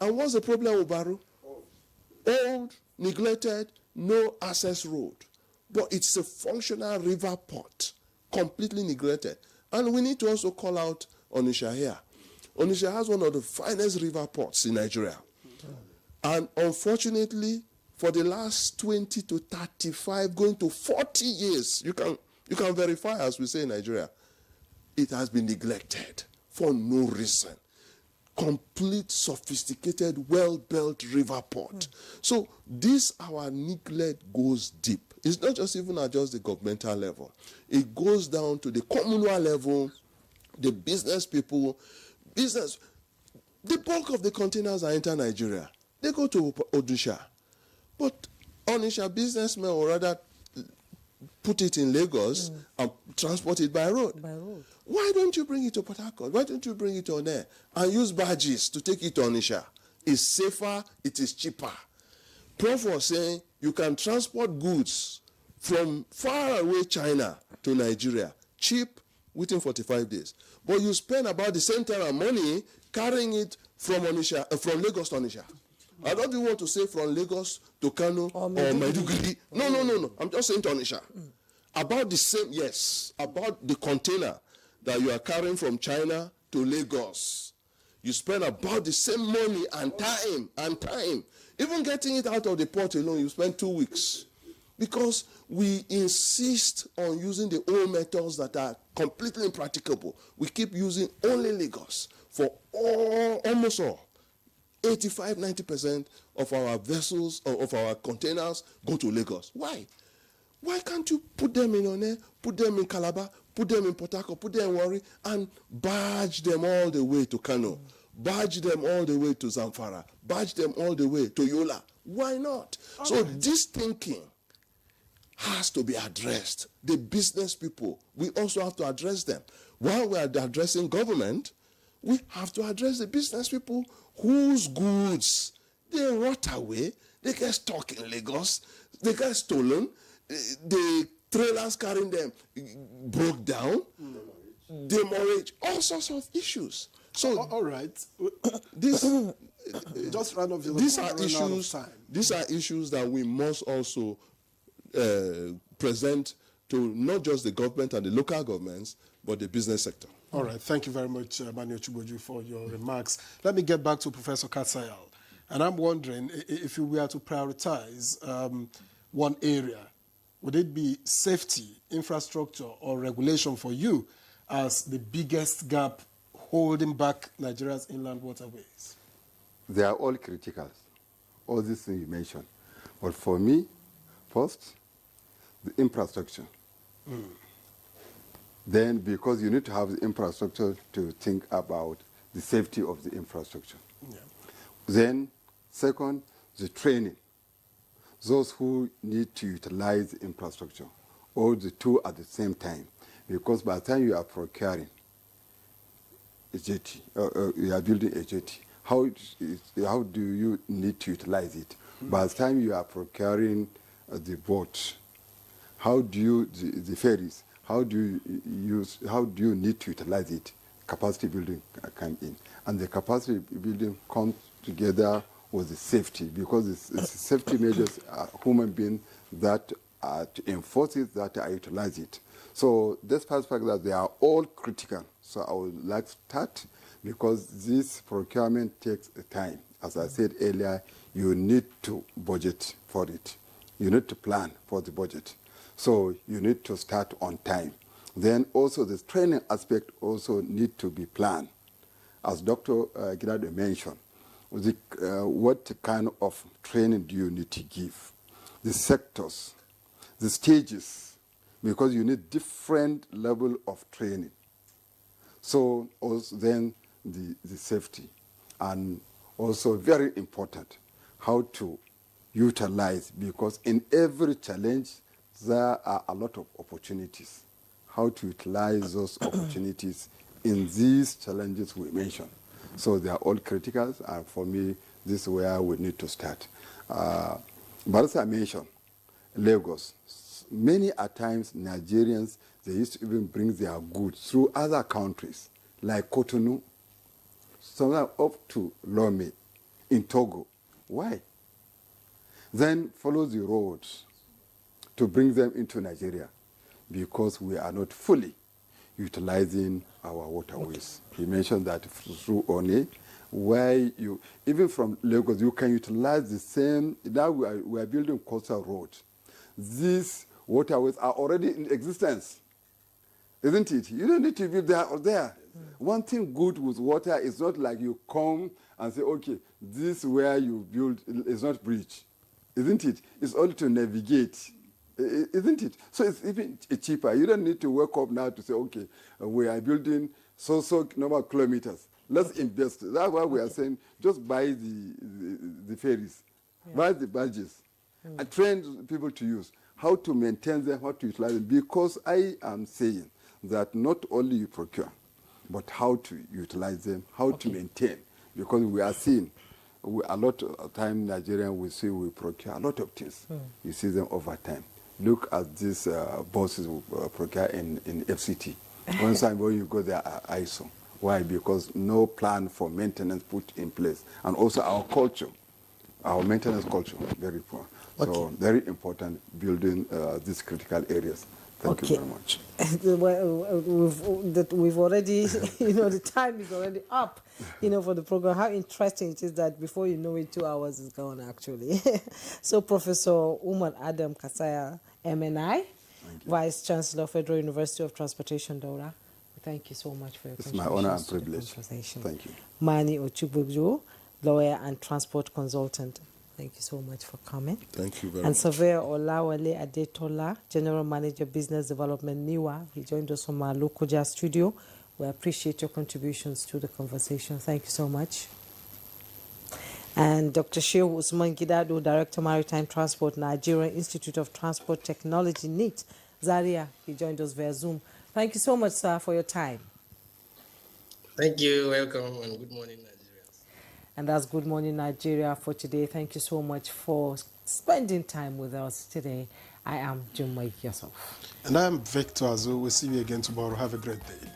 E: And what's the problem with Baru? Old, neglected, no access road. But it's a functional river port, completely neglected. And we need to also call out Onitsha here. Onitsha has one of the finest river ports in Nigeria. And unfortunately, for the last 20 to 35, going to 40 years, you can verify, as we say in Nigeria, it has been neglected for no reason. Complete, sophisticated, well-built river port. So this, our neglect goes deep. It's not just even at just the governmental level. It goes down to the communal level, the business people. The bulk of the containers that enter Nigeria, they go to Odisha. But Onitsha businessmen, or rather put it in Lagos and transport it by road. Why don't you bring it to Port Harcourt? Why don't you bring it on air and use barges to take it to Onitsha? It's safer, it is cheaper. Prof was saying you can transport goods from far away China to Nigeria, cheap, within 45 days. But you spend about the same time and money carrying it from Onitsha, from Lagos to Onitsha. I don't even want to say from Lagos to Kano or Maiduguri. No. I'm just saying to Onitsha. About the same, yes, about the container that you are carrying from China to Lagos. You spend about the same money and time. Even getting it out of the port alone, you spend 2 weeks. Because we insist on using the old methods that are completely impracticable. We keep using only Lagos for almost all. 85-90% of our vessels, or of our containers, go to Lagos. Why? Why can't you put them in One, put them in Calabar, put them in Port Harcourt, put them in Warri, and barge them all the way to Kano, barge them all the way to Zamfara, barge them all the way to Yola? Why not? So this thinking has to be addressed. The business people, we also have to address them. While we are addressing government, we have to address the business people whose goods they rot away, they get stuck in Lagos, they get stolen, the trailers carrying them broke down, demorage, all sorts of issues. So
C: all right,
E: this
C: just run off.
E: These are issues that we must also present to not just the government and the local governments, but the business sector.
C: All right, thank you very much, Manuel Chuboju, for your remarks. Let me get back to Professor Katsayal. And I'm wondering, if you were to prioritize one area, would it be safety, infrastructure, or regulation for you as the biggest gap holding back Nigeria's inland waterways?
D: They are all critical, all these things you mentioned. But for me, first, the infrastructure. Then, because you need to have the infrastructure to think about the safety of the infrastructure. Yeah. Then, second, the training. Those who need to utilize the infrastructure, all the two at the same time. Because by the time you are procuring a jetty, you are building a jetty, how do you need to utilize it? By the time you are procuring the boat, how do you, the ferries, how do you need to utilize it? Capacity building come in. And the capacity building comes together with the safety, because it's safety measures are human beings that are to enforce it, that are utilize it. So this perspective that they are all critical. So I would like to start, because this procurement takes time. As I said earlier, you need to budget for it. You need to plan for the budget. So you need to start on time. Then also the training aspect also need to be planned. As Dr. Gidado mentioned, what kind of training do you need to give? The sectors, the stages, because you need different level of training. So also then the safety, and also very important, how to utilize, because in every challenge there are a lot of opportunities. How to utilize those opportunities in these challenges we mentioned. So they are all critical, and for me, this is where we need to start. But as I mentioned, Lagos, many a times Nigerians, they used to even bring their goods through other countries, like Cotonou, somewhere up to Lomé in Togo. Why? Then follow the roads to bring them into Nigeria, because we are not fully utilizing our waterways. He mentioned that through One, where you, even from Lagos, you can utilize the same. Now we are building coastal roads. These waterways are already in existence, isn't it? You don't need to build there or there. One thing good with water is not like you come and say, okay, this where you build is not bridge, isn't it? It's only to navigate. Isn't it? So it's even cheaper. You don't need to wake up now to say, okay, we are building so number of kilometers. Let's invest. That's why we are saying just buy the ferries, buy the barges, and train people to use. how to maintain them, how to utilize them, because I am saying that not only you procure, but how to utilize them, how to maintain, because we are seeing a lot of time Nigerian we see we procure a lot of things. You see them over time. Look at these buses we procure in FCT. One time when you go there, ISO. Why? Because no plan for maintenance put in place, and also our culture, our maintenance culture, very poor. So very important building these critical areas. Thank you very much.
A: We've already, the time is already up, for the program. How interesting it is that before you know it, 2 hours is gone, actually. So Professor Umar Adam Kasaya, MNI, Vice Chancellor, Federal University of Transportation, Daura. Thank you so much for your
D: contribution. It's my honor and privilege. Thank you.
A: Mani Ochubujo, lawyer and transport consultant. Thank you so much for coming.
E: Thank you very much.
A: And Surveyor Olawale Adetola, General Manager, Business Development, NIWA. He joined us from our Lokoja studio. We appreciate your contributions to the conversation. Thank you so much. And Dr. Shehu Usman Gidado, Director, Maritime Transport, Nigerian Institute of Transport Technology, NIT, Zaria. He joined us via Zoom. Thank you so much, sir, for your time.
F: Thank you. Welcome, and good morning, Nigeria.
A: And that's Good Morning Nigeria for today. Thank you so much for spending time with us today. I am Jumai Yusuf.
C: And I am Victor Azu. We'll see you again tomorrow. Have a great day.